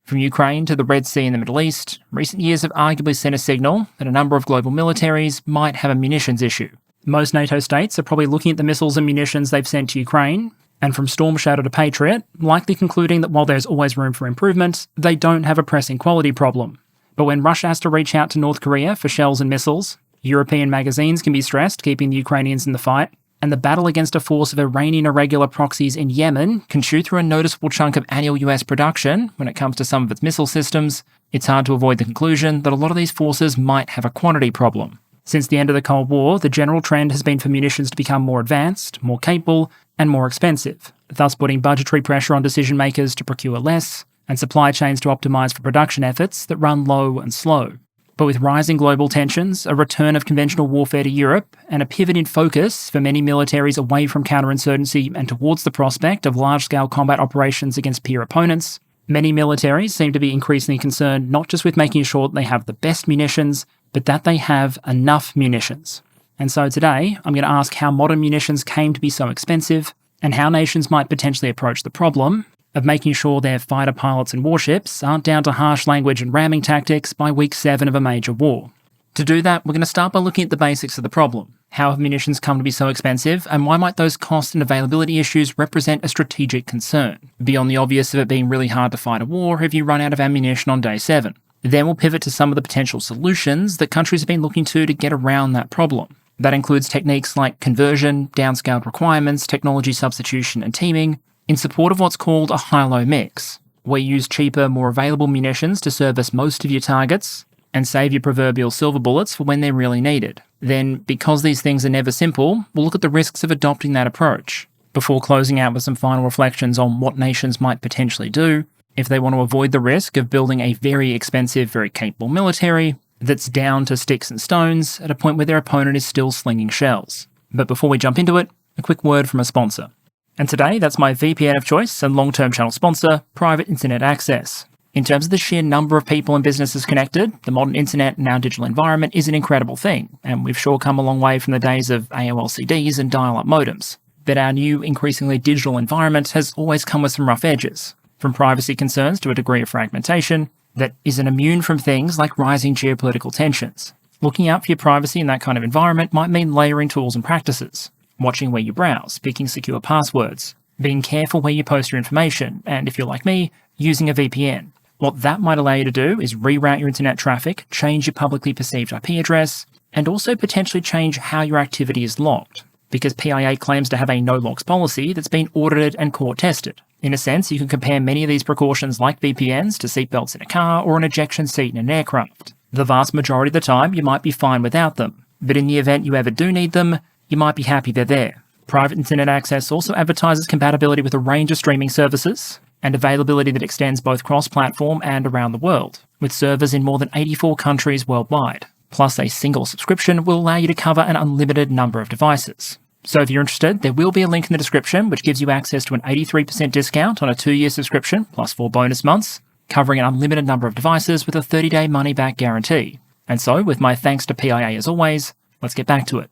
From Ukraine to the Red Sea in the Middle East, recent years have arguably sent a signal that a number of global militaries might have a munitions issue. Most NATO states are probably looking at the missiles and munitions they've sent to Ukraine, and from Storm Shadow to Patriot, likely concluding that while there's always room for improvement, they don't have a pressing quality problem. But when Russia has to reach out to North Korea for shells and missiles, European magazines can be stressed keeping the Ukrainians in the fight, and the battle against a force of Iranian irregular proxies in Yemen can chew through a noticeable chunk of annual US production when it comes to some of its missile systems, it's hard to avoid the conclusion that a lot of these forces might have a quantity problem. Since the end of the Cold War, the general trend has been for munitions to become more advanced, more capable, and more expensive, thus putting budgetary pressure on decision makers to procure less, and supply chains to optimise for production efforts that run low and slow. But with rising global tensions, a return of conventional warfare to Europe, and a pivot in focus for many militaries away from counterinsurgency and towards the prospect of large-scale combat operations against peer opponents, many militaries seem to be increasingly concerned not just with making sure that they have the best munitions, but that they have enough munitions. And so today, I'm going to ask how modern munitions came to be so expensive, and how nations might potentially approach the problem of making sure their fighter pilots and warships aren't down to harsh language and ramming tactics by week 7 of a major war. To do that, we're going to start by looking at the basics of the problem. How have munitions come to be so expensive, and why might those cost and availability issues represent a strategic concern, beyond the obvious of it being really hard to fight a war if you run out of ammunition on day 7. Then we'll pivot to some of the potential solutions that countries have been looking to get around that problem. That includes techniques like conversion, downscaled requirements, technology substitution, and teaming, in support of what's called a high-low mix, where you use cheaper, more available munitions to service most of your targets and save your proverbial silver bullets for when they're really needed. Then, because these things are never simple, we'll look at the risks of adopting that approach, before closing out with some final reflections on what nations might potentially do if they want to avoid the risk of building a very expensive, very capable military that's down to sticks and stones at a point where their opponent is still slinging shells. But before we jump into it, a quick word from a sponsor. And today, that's my VPN of choice and long-term channel sponsor, Private Internet Access. In terms of the sheer number of people and businesses connected, the modern internet and our digital environment is an incredible thing, and we've sure come a long way from the days of AOL CDs and dial-up modems. But our new, increasingly digital environment has always come with some rough edges, from privacy concerns to a degree of fragmentation that isn't immune from things like rising geopolitical tensions. Looking out for your privacy in that kind of environment might mean layering tools and practices, watching where you browse, picking secure passwords, being careful where you post your information, and if you're like me, using a VPN. What that might allow you to do is reroute your internet traffic, change your publicly perceived IP address, and also potentially change how your activity is logged, because PIA claims to have a no-logs policy that's been audited and court-tested. In a sense, you can compare many of these precautions like VPNs to seatbelts in a car or an ejection seat in an aircraft. The vast majority of the time, you might be fine without them, but in the event you ever do need them, you might be happy they're there. Private Internet Access also advertises compatibility with a range of streaming services and availability that extends both cross-platform and around the world, with servers in more than 84 countries worldwide. Plus, a single subscription will allow you to cover an unlimited number of devices. So if you're interested, there will be a link in the description which gives you access to an 83% discount on a 2-year subscription plus 4 bonus months, covering an unlimited number of devices with a 30-day money-back guarantee. And so, with my thanks to PIA as always, let's get back to it.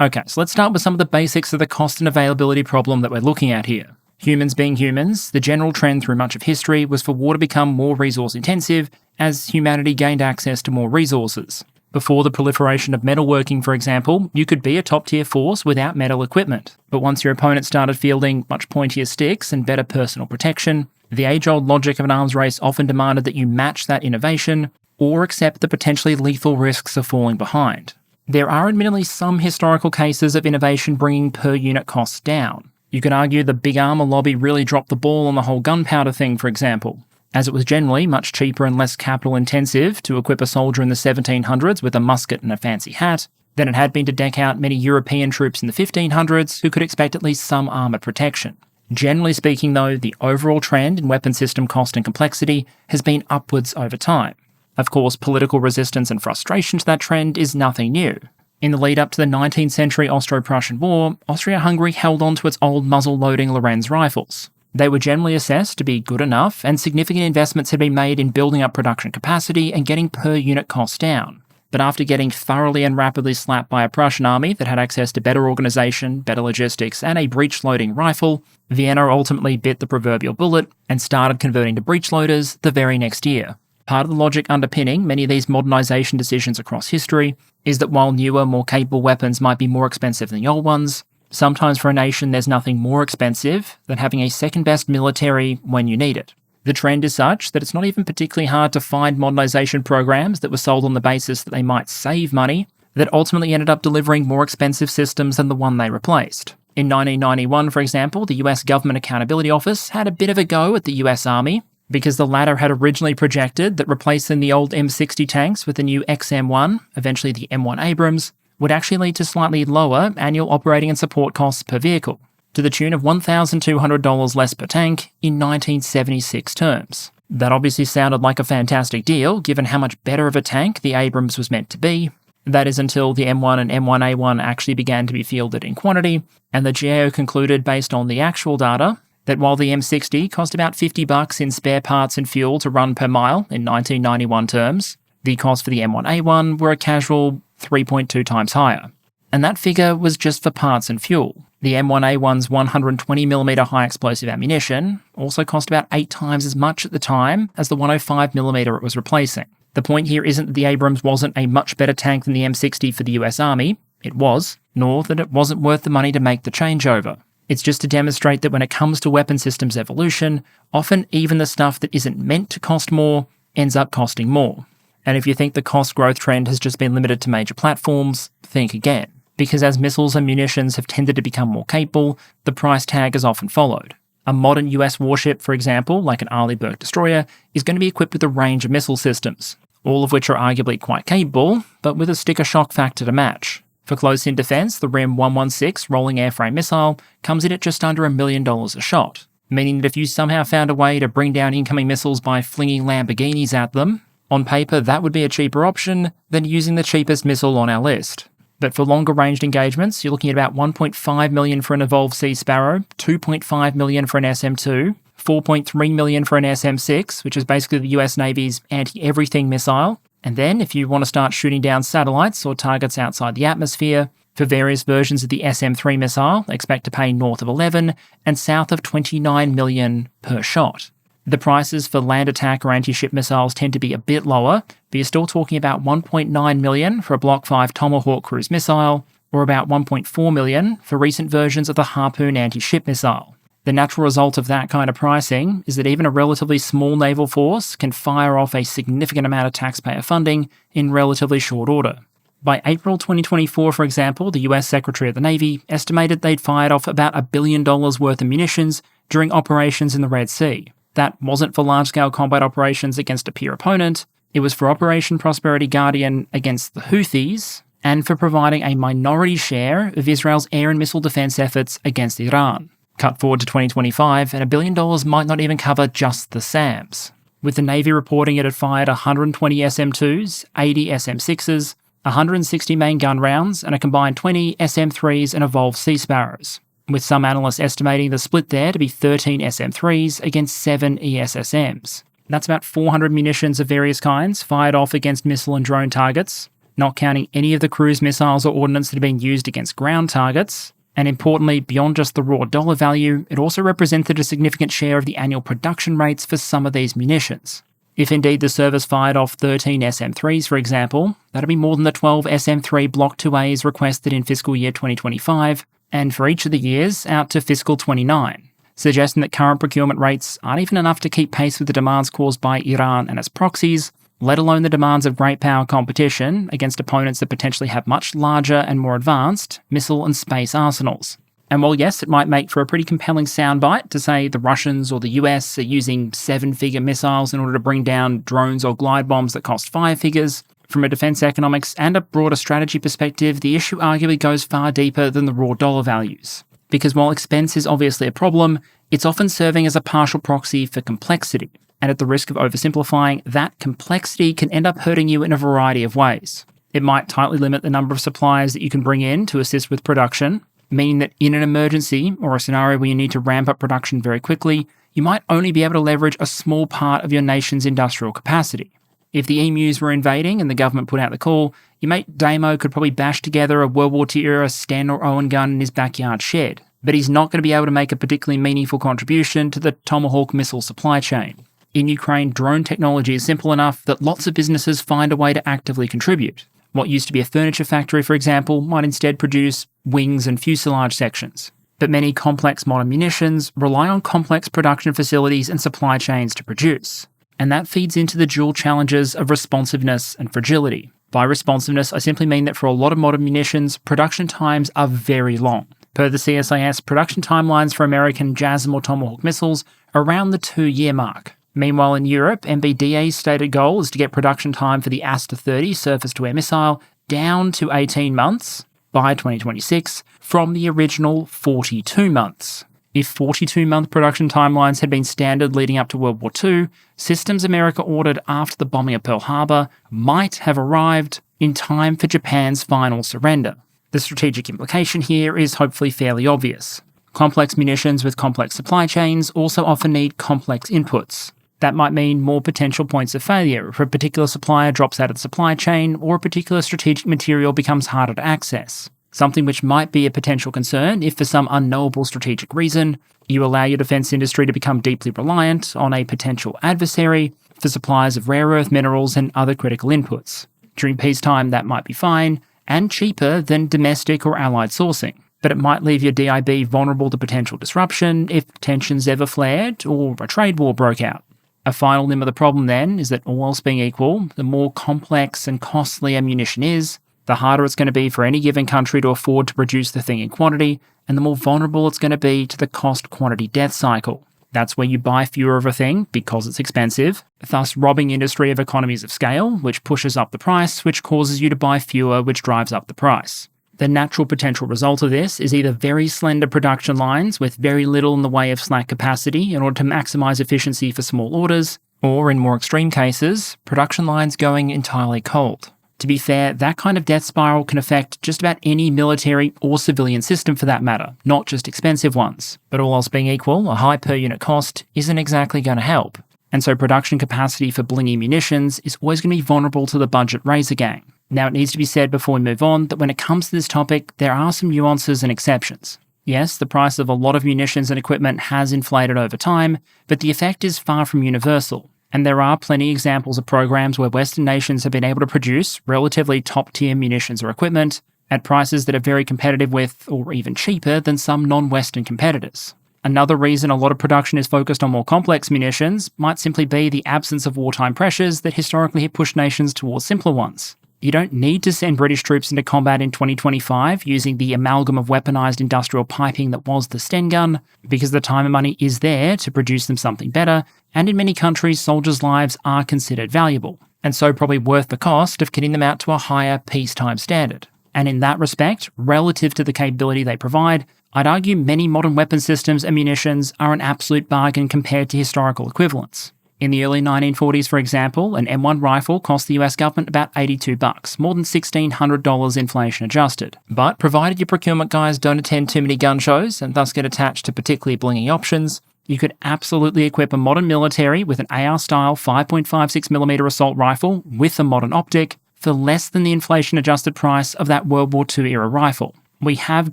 Okay, so let's start with some of the basics of the cost and availability problem that we're looking at here. Humans being humans, the general trend through much of history was for war to become more resource intensive as humanity gained access to more resources. Before the proliferation of metalworking, for example, you could be a top-tier force without metal equipment. But once your opponent started fielding much pointier sticks and better personal protection, the age-old logic of an arms race often demanded that you match that innovation or accept the potentially lethal risks of falling behind. There are admittedly some historical cases of innovation bringing per-unit costs down. You can argue the big armour lobby really dropped the ball on the whole gunpowder thing, for example, as it was generally much cheaper and less capital-intensive to equip a soldier in the 1700s with a musket and a fancy hat than it had been to deck out many European troops in the 1500s who could expect at least some armoured protection. Generally speaking, though, the overall trend in weapon system cost and complexity has been upwards over time. Of course, political resistance and frustration to that trend is nothing new. In the lead-up to the 19th century Austro-Prussian War, Austria-Hungary held on to its old muzzle-loading Lorenz rifles. They were generally assessed to be good enough, and significant investments had been made in building up production capacity and getting per-unit costs down. But after getting thoroughly and rapidly slapped by a Prussian army that had access to better organisation, better logistics, and a breech-loading rifle, Vienna ultimately bit the proverbial bullet and started converting to breech loaders the very next year. Part of the logic underpinning many of these modernisation decisions across history is that while newer, more capable weapons might be more expensive than the old ones, sometimes for a nation there's nothing more expensive than having a second-best military when you need it. The trend is such that it's not even particularly hard to find modernisation programs that were sold on the basis that they might save money that ultimately ended up delivering more expensive systems than the one they replaced. In 1991, for example, the US Government Accountability Office had a bit of a go at the US Army because the latter had originally projected that replacing the old M60 tanks with the new XM1, eventually the M1 Abrams, would actually lead to slightly lower annual operating and support costs per vehicle, to the tune of $1,200 less per tank in 1976 terms. That obviously sounded like a fantastic deal, given how much better of a tank the Abrams was meant to be. That is until the M1 and M1A1 actually began to be fielded in quantity, and the GAO concluded based on the actual data that while the M60 cost about $50 in spare parts and fuel to run per mile in 1991 terms, the cost for the M1A1 were a casual 3.2 times higher. And that figure was just for parts and fuel. The M1A1's 120mm high explosive ammunition also cost about 8 times as much at the time as the 105mm it was replacing. The point here isn't that the Abrams wasn't a much better tank than the M60 for the US Army. It was, nor that it wasn't worth the money to make the changeover. It's just to demonstrate that when it comes to weapon systems evolution, often even the stuff that isn't meant to cost more ends up costing more. And if you think the cost growth trend has just been limited to major platforms, think again. Because as missiles and munitions have tended to become more capable, the price tag has often followed. A modern US warship, for example, like an Arleigh-Burke destroyer, is going to be equipped with a range of missile systems, all of which are arguably quite capable, but with a sticker shock factor to match. For close-in defence, the RIM 116 rolling airframe missile comes in at just under $1 million a shot, meaning that if you somehow found a way to bring down incoming missiles by flinging Lamborghinis at them, on paper that would be a cheaper option than using the cheapest missile on our list. But for longer-ranged engagements, you're looking at about $1.5 million for an Evolved Sea Sparrow, $2.5 million for an SM-2, $4.3 million for an SM-6, which is basically the US Navy's anti-everything missile. And then, if you want to start shooting down satellites or targets outside the atmosphere, for various versions of the SM-3 missile, expect to pay north of 11 and south of $29 million per shot. The prices for land attack or anti-ship missiles tend to be a bit lower, but you're still talking about $1.9 million for a Block 5 Tomahawk cruise missile, or about $1.4 million for recent versions of the Harpoon anti-ship missile. The natural result of that kind of pricing is that even a relatively small naval force can fire off a significant amount of taxpayer funding in relatively short order. By April 2024, for example, the US Secretary of the Navy estimated they'd fired off about $1 billion worth of munitions during operations in the Red Sea. That wasn't for large-scale combat operations against a peer opponent, it was for Operation Prosperity Guardian against the Houthis, and for providing a minority share of Israel's air and missile defense efforts against Iran. Cut forward to 2025, and $1 billion might not even cover just the SAMs, with the Navy reporting it had fired 120 SM-2s, 80 SM-6s, 160 main gun rounds, and a combined 20 SM-3s and Evolved Sea Sparrows, with some analysts estimating the split there to be 13 SM-3s against 7 ESSMs. That's about 400 munitions of various kinds fired off against missile and drone targets, not counting any of the cruise missiles or ordnance that have been used against ground targets. And importantly, beyond just the raw dollar value, it also represented a significant share of the annual production rates for some of these munitions. If indeed the service fired off 13 SM-3s, for example, that'd be more than the 12 SM-3 Block 2As requested in fiscal year 2025, and for each of the years out to fiscal 29, suggesting that current procurement rates aren't even enough to keep pace with the demands caused by Iran and its proxies, let alone the demands of great power competition against opponents that potentially have much larger and more advanced missile and space arsenals. And while yes, it might make for a pretty compelling soundbite to say the Russians or the US are using 7-figure missiles in order to bring down drones or glide bombs that cost 5 figures, from a defense economics and a broader strategy perspective, the issue arguably goes far deeper than the raw dollar values. Because while expense is obviously a problem, it's often serving as a partial proxy for complexity. And at the risk of oversimplifying, that complexity can end up hurting you in a variety of ways. It might tightly limit the number of suppliers that you can bring in to assist with production, meaning that in an emergency or a scenario where you need to ramp up production very quickly, you might only be able to leverage a small part of your nation's industrial capacity. If the emus were invading and the government put out the call, your mate Damo could probably bash together a World War II-era Sten or Owen gun in his backyard shed, but he's not going to be able to make a particularly meaningful contribution to the Tomahawk missile supply chain. In Ukraine, drone technology is simple enough that lots of businesses find a way to actively contribute. What used to be a furniture factory, for example, might instead produce wings and fuselage sections. But many complex modern munitions rely on complex production facilities and supply chains to produce. And that feeds into the dual challenges of responsiveness and fragility. By responsiveness, I simply mean that for a lot of modern munitions, production times are very long. Per the CSIS, production timelines for American JASSM or Tomahawk missiles are around the 2-year mark. Meanwhile, in Europe, MBDA's stated goal is to get production time for the Aster-30 surface-to-air missile down to 18 months by 2026 from the original 42 months. If 42-month production timelines had been standard leading up to World War II, systems America ordered after the bombing of Pearl Harbor might have arrived in time for Japan's final surrender. The strategic implication here is hopefully fairly obvious. Complex munitions with complex supply chains also often need complex inputs. That might mean more potential points of failure if a particular supplier drops out of the supply chain or a particular strategic material becomes harder to access. Something which might be a potential concern if for some unknowable strategic reason you allow your defence industry to become deeply reliant on a potential adversary for supplies of rare earth minerals and other critical inputs. During peacetime that might be fine and cheaper than domestic or allied sourcing, but it might leave your DIB vulnerable to potential disruption if tensions ever flared or a trade war broke out. A final limb of the problem then is that all else being equal, the more complex and costly a munition is, the harder it's going to be for any given country to afford to produce the thing in quantity, and the more vulnerable it's going to be to the cost-quantity death cycle. That's where you buy fewer of a thing because it's expensive, thus robbing industry of economies of scale, which pushes up the price, which causes you to buy fewer, which drives up the price. The natural potential result of this is either very slender production lines with very little in the way of slack capacity in order to maximise efficiency for small orders, or in more extreme cases, production lines going entirely cold. To be fair, that kind of death spiral can affect just about any military or civilian system for that matter, not just expensive ones. But all else being equal, a high per unit cost isn't exactly going to help. And so production capacity for blingy munitions is always going to be vulnerable to the budget razor gang. Now, it needs to be said before we move on that when it comes to this topic, there are some nuances and exceptions. Yes, the price of a lot of munitions and equipment has inflated over time, but the effect is far from universal. And there are plenty of examples of programs where Western nations have been able to produce relatively top-tier munitions or equipment at prices that are very competitive with, or even cheaper than some non-Western competitors. Another reason a lot of production is focused on more complex munitions might simply be the absence of wartime pressures that historically have pushed nations towards simpler ones. You don't need to send British troops into combat in 2025 using the amalgam of weaponized industrial piping that was the Sten gun, because the time and money is there to produce them something better, and in many countries soldiers' lives are considered valuable, and so probably worth the cost of kitting them out to a higher peacetime standard. And in that respect, relative to the capability they provide, I'd argue many modern weapon systems and munitions are an absolute bargain compared to historical equivalents. In the early 1940s, for example, an M1 rifle cost the US government about $82, more than $1,600 inflation adjusted. But provided your procurement guys don't attend too many gun shows and thus get attached to particularly blingy options, you could absolutely equip a modern military with an AR-style 5.56mm assault rifle with a modern optic for less than the inflation-adjusted price of that World War II-era rifle. We have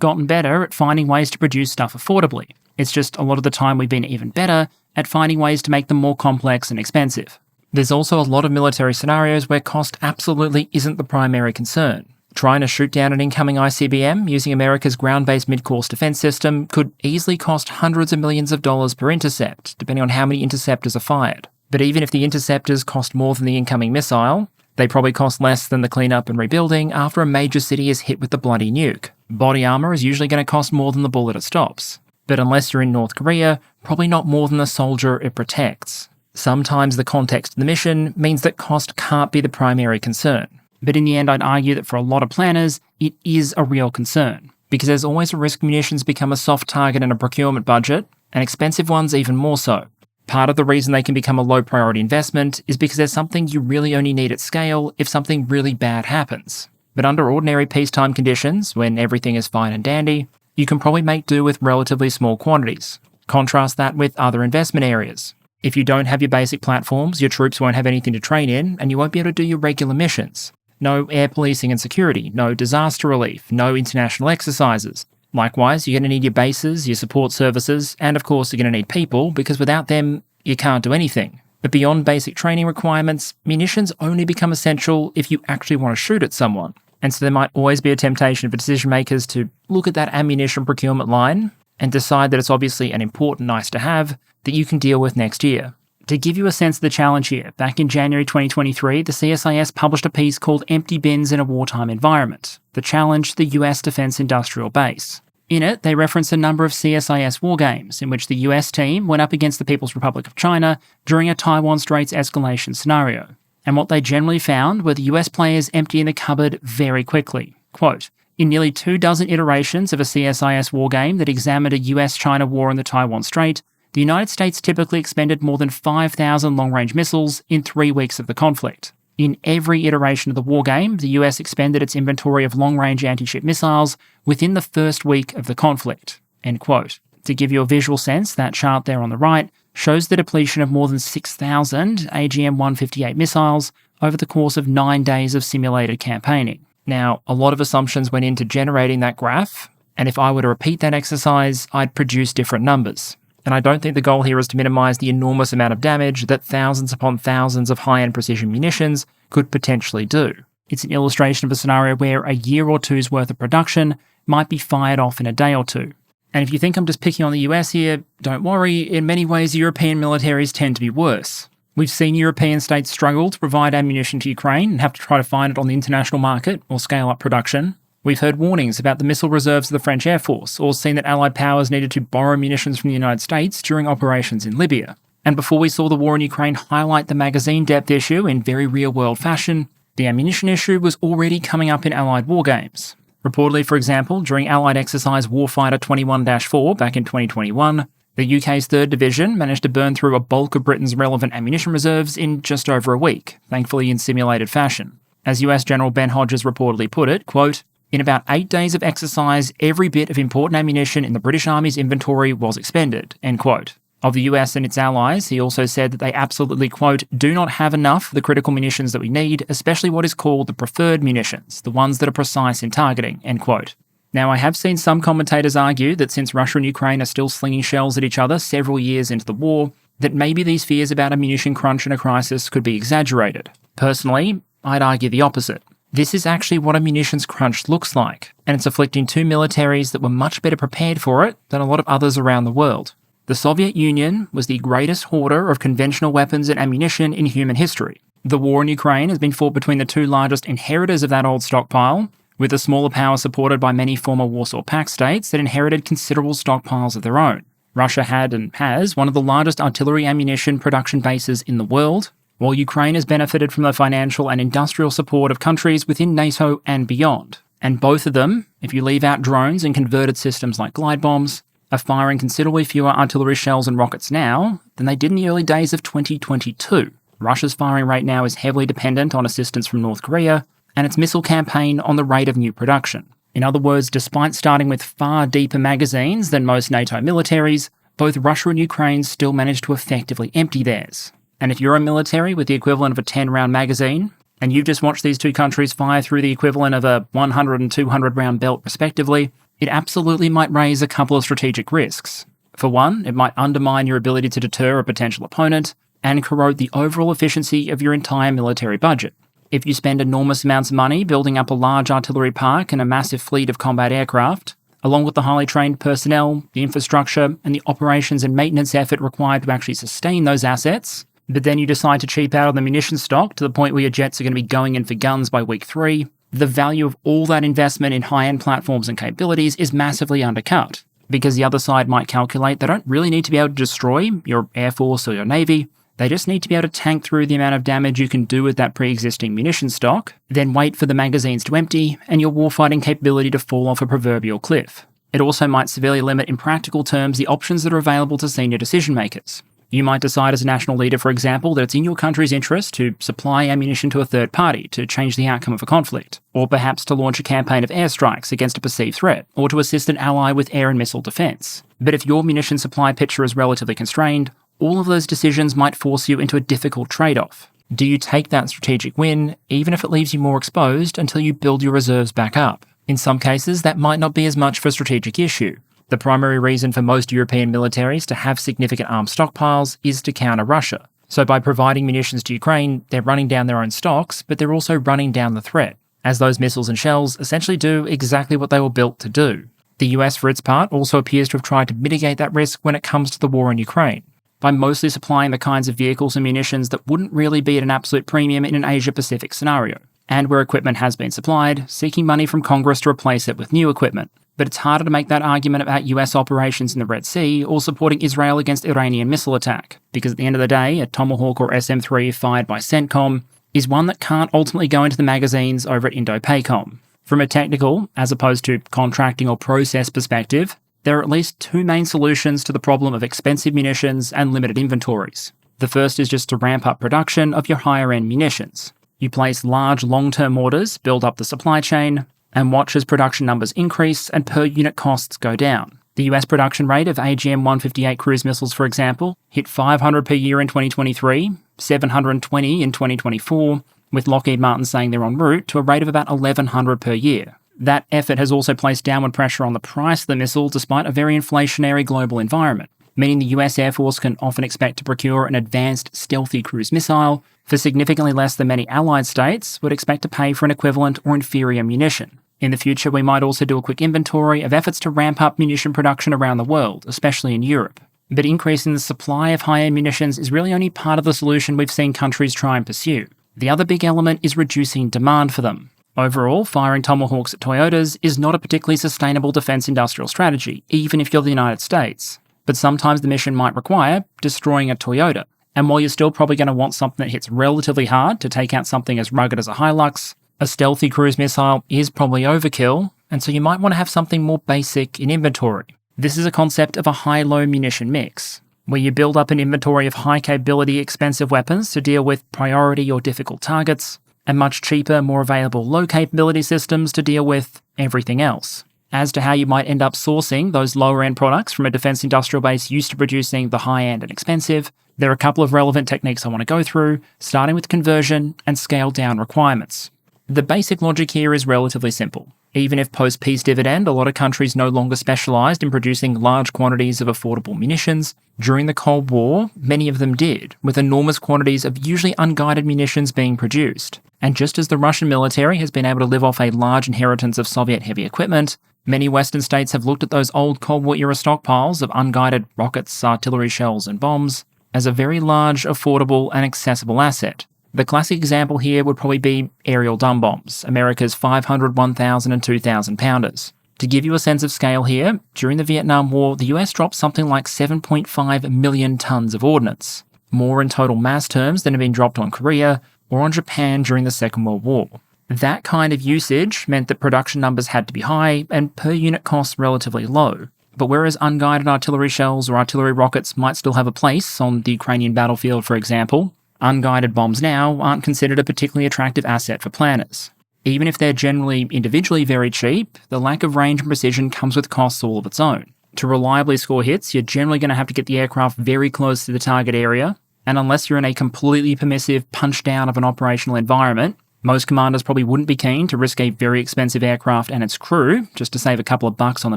gotten better at finding ways to produce stuff affordably. It's just a lot of the time we've been even better at finding ways to make them more complex and expensive. There's also a lot of military scenarios where cost absolutely isn't the primary concern. Trying to shoot down an incoming ICBM using America's ground-based mid-course defense system could easily cost hundreds of millions of dollars per intercept, depending on how many interceptors are fired. But even if the interceptors cost more than the incoming missile, they probably cost less than the cleanup and rebuilding after a major city is hit with the bloody nuke. Body armor is usually going to cost more than the bullet it stops. But unless you're in North Korea, probably not more than the soldier it protects. Sometimes the context of the mission means that cost can't be the primary concern. But in the end, I'd argue that for a lot of planners, it is a real concern. Because there's always a risk munitions become a soft target in a procurement budget, and expensive ones even more so. Part of the reason they can become a low priority investment is because there's something you really only need at scale if something really bad happens. But under ordinary peacetime conditions, when everything is fine and dandy, you can probably make do with relatively small quantities. Contrast that with other investment areas. If you don't have your basic platforms, your troops won't have anything to train in, and you won't be able to do your regular missions. No air policing and security, no disaster relief, no international exercises. Likewise, you're going to need your bases, your support services, and of course you're going to need people, because without them, you can't do anything. But beyond basic training requirements, munitions only become essential if you actually want to shoot at someone. And so there might always be a temptation for decision makers to look at that ammunition procurement line and decide that it's obviously an important nice to have that you can deal with next year. To give you a sense of the challenge here, back in January 2023, the CSIS published a piece called Empty Bins in a Wartime Environment, the challenge to the US Defense Industrial Base. In it, they reference a number of CSIS war games in which the US team went up against the People's Republic of China during a Taiwan Straits escalation scenario. And what they generally found were the US players emptying the cupboard very quickly. Quote, in nearly 24 iterations of a CSIS war game that examined a US-China war in the Taiwan Strait, the United States typically expended more than 5,000 long-range missiles in 3 weeks of the conflict. In every iteration of the war game, the US expended its inventory of long-range anti-ship missiles within the first week of the conflict. End quote. To give you a visual sense, that chart there on the right shows the depletion of more than 6,000 AGM-158 missiles over the course of 9 days of simulated campaigning. Now, a lot of assumptions went into generating that graph, and if I were to repeat that exercise, I'd produce different numbers. And I don't think the goal here is to minimise the enormous amount of damage that thousands upon thousands of high-end precision munitions could potentially do. It's an illustration of a scenario where a year or two's worth of production might be fired off in a day or two. And if you think I'm just picking on the US here, don't worry, in many ways European militaries tend to be worse. We've seen European states struggle to provide ammunition to Ukraine and have to try to find it on the international market or scale up production. We've heard warnings about the missile reserves of the French Air Force, or seen that Allied powers needed to borrow munitions from the United States during operations in Libya. And before we saw the war in Ukraine highlight the magazine depth issue in very real-world fashion, the ammunition issue was already coming up in Allied war games. Reportedly, for example, during Allied exercise Warfighter 21-4 back in 2021, the UK's 3rd Division managed to burn through a bulk of Britain's relevant ammunition reserves in just over a week, thankfully in simulated fashion. As US General Ben Hodges reportedly put it, quote, in about 8 days of exercise, every bit of important ammunition in the British Army's inventory was expended, end quote. Of the US and its allies, he also said that they absolutely, quote, do not have enough of the critical munitions that we need, especially what is called the preferred munitions, the ones that are precise in targeting, end quote. Now, I have seen some commentators argue that since Russia and Ukraine are still slinging shells at each other several years into the war, that maybe these fears about a munition crunch and a crisis could be exaggerated. Personally, I'd argue the opposite. This is actually what a munitions crunch looks like, and it's afflicting two militaries that were much better prepared for it than a lot of others around the world. The Soviet Union was the greatest hoarder of conventional weapons and ammunition in human history. The war in Ukraine has been fought between the two largest inheritors of that old stockpile, with the smaller power supported by many former Warsaw Pact states that inherited considerable stockpiles of their own. Russia had and has one of the largest artillery ammunition production bases in the world, while Ukraine has benefited from the financial and industrial support of countries within NATO and beyond. And both of them, if you leave out drones and converted systems like glide bombs, are firing considerably fewer artillery shells and rockets now than they did in the early days of 2022. Russia's firing rate now is heavily dependent on assistance from North Korea, and its missile campaign on the rate of new production. In other words, despite starting with far deeper magazines than most NATO militaries, both Russia and Ukraine still managed to effectively empty theirs. And if you're a military with the equivalent of a 10-round magazine, and you've just watched these two countries fire through the equivalent of a 100 and 200-round belt respectively, it absolutely might raise a couple of strategic risks. For one, it might undermine your ability to deter a potential opponent, and corrode the overall efficiency of your entire military budget. If you spend enormous amounts of money building up a large artillery park and a massive fleet of combat aircraft, along with the highly trained personnel, the infrastructure, and the operations and maintenance effort required to actually sustain those assets, but then you decide to cheap out on the munition stock to the point where your jets are going to be going in for guns by week 3, the value of all that investment in high-end platforms and capabilities is massively undercut, because the other side might calculate they don't really need to be able to destroy your Air Force or your Navy. They just need to be able to tank through the amount of damage you can do with that pre-existing munition stock, then wait for the magazines to empty and your warfighting capability to fall off a proverbial cliff. It also might severely limit in practical terms the options that are available to senior decision makers. You might decide as a national leader, for example, that it's in your country's interest to supply ammunition to a third party to change the outcome of a conflict, or perhaps to launch a campaign of airstrikes against a perceived threat, or to assist an ally with air and missile defense. But if your munition supply picture is relatively constrained, all of those decisions might force you into a difficult trade-off. Do you take that strategic win, even if it leaves you more exposed until you build your reserves back up? In some cases, that might not be as much of a strategic issue. The primary reason for most European militaries to have significant arms stockpiles is to counter Russia. So by providing munitions to Ukraine, they're running down their own stocks, but they're also running down the threat, as those missiles and shells essentially do exactly what they were built to do. The US, for its part, also appears to have tried to mitigate that risk when it comes to the war in Ukraine, by mostly supplying the kinds of vehicles and munitions that wouldn't really be at an absolute premium in an Asia-Pacific scenario, and where equipment has been supplied, seeking money from Congress to replace it with new equipment. But it's harder to make that argument about US operations in the Red Sea or supporting Israel against Iranian missile attack, because at the end of the day, a Tomahawk or SM-3 fired by CENTCOM is one that can't ultimately go into the magazines over at Indo-PACOM. From a technical, as opposed to contracting or process perspective, there are at least two main solutions to the problem of expensive munitions and limited inventories. The first is just to ramp up production of your higher-end munitions. You place large long-term orders, build up the supply chain, and watch as production numbers increase and per unit costs go down. The US production rate of AGM-158 cruise missiles, for example, hit 500 per year in 2023, 720 in 2024, with Lockheed Martin saying they're en route to a rate of about 1,100 per year. That effort has also placed downward pressure on the price of the missile despite a very inflationary global environment, meaning the US Air Force can often expect to procure an advanced stealthy cruise missile for significantly less than many allied states would expect to pay for an equivalent or inferior munition. In the future, we might also do a quick inventory of efforts to ramp up munition production around the world, especially in Europe. But increasing the supply of high-end munitions is really only part of the solution we've seen countries try and pursue. The other big element is reducing demand for them. Overall, firing Tomahawks at Toyotas is not a particularly sustainable defense industrial strategy, even if you're the United States. But sometimes the mission might require destroying a Toyota. And while you're still probably going to want something that hits relatively hard to take out something as rugged as a Hilux, a stealthy cruise missile is probably overkill, and so you might want to have something more basic in inventory. This is a concept of a high-low munition mix, where you build up an inventory of high-capability, expensive weapons to deal with priority or difficult targets, and much cheaper, more available low-capability systems to deal with everything else. As to how you might end up sourcing those lower-end products from a defense industrial base used to producing the high-end and expensive, there are a couple of relevant techniques I want to go through, starting with conversion and scaled-down requirements. The basic logic here is relatively simple. Even if post-peace dividend, a lot of countries no longer specialised in producing large quantities of affordable munitions, during the Cold War, many of them did, with enormous quantities of usually unguided munitions being produced. And just as the Russian military has been able to live off a large inheritance of Soviet heavy equipment, many Western states have looked at those old Cold War-era stockpiles of unguided rockets, artillery shells and bombs as a very large, affordable and accessible asset. The classic example here would probably be aerial dumb bombs, America's 500, 1,000 and 2,000 pounders. To give you a sense of scale here, during the Vietnam War, the US dropped something like 7.5 million tons of ordnance, more in total mass terms than had been dropped on Korea or on Japan during the Second World War. That kind of usage meant that production numbers had to be high and per unit costs relatively low. But whereas unguided artillery shells or artillery rockets might still have a place on the Ukrainian battlefield, for example, unguided bombs now aren't considered a particularly attractive asset for planners. Even if they're generally individually very cheap, the lack of range and precision comes with costs all of its own. To reliably score hits, you're generally going to have to get the aircraft very close to the target area, and unless you're in a completely permissive punch-down of an operational environment, most commanders probably wouldn't be keen to risk a very expensive aircraft and its crew just to save a couple of bucks on the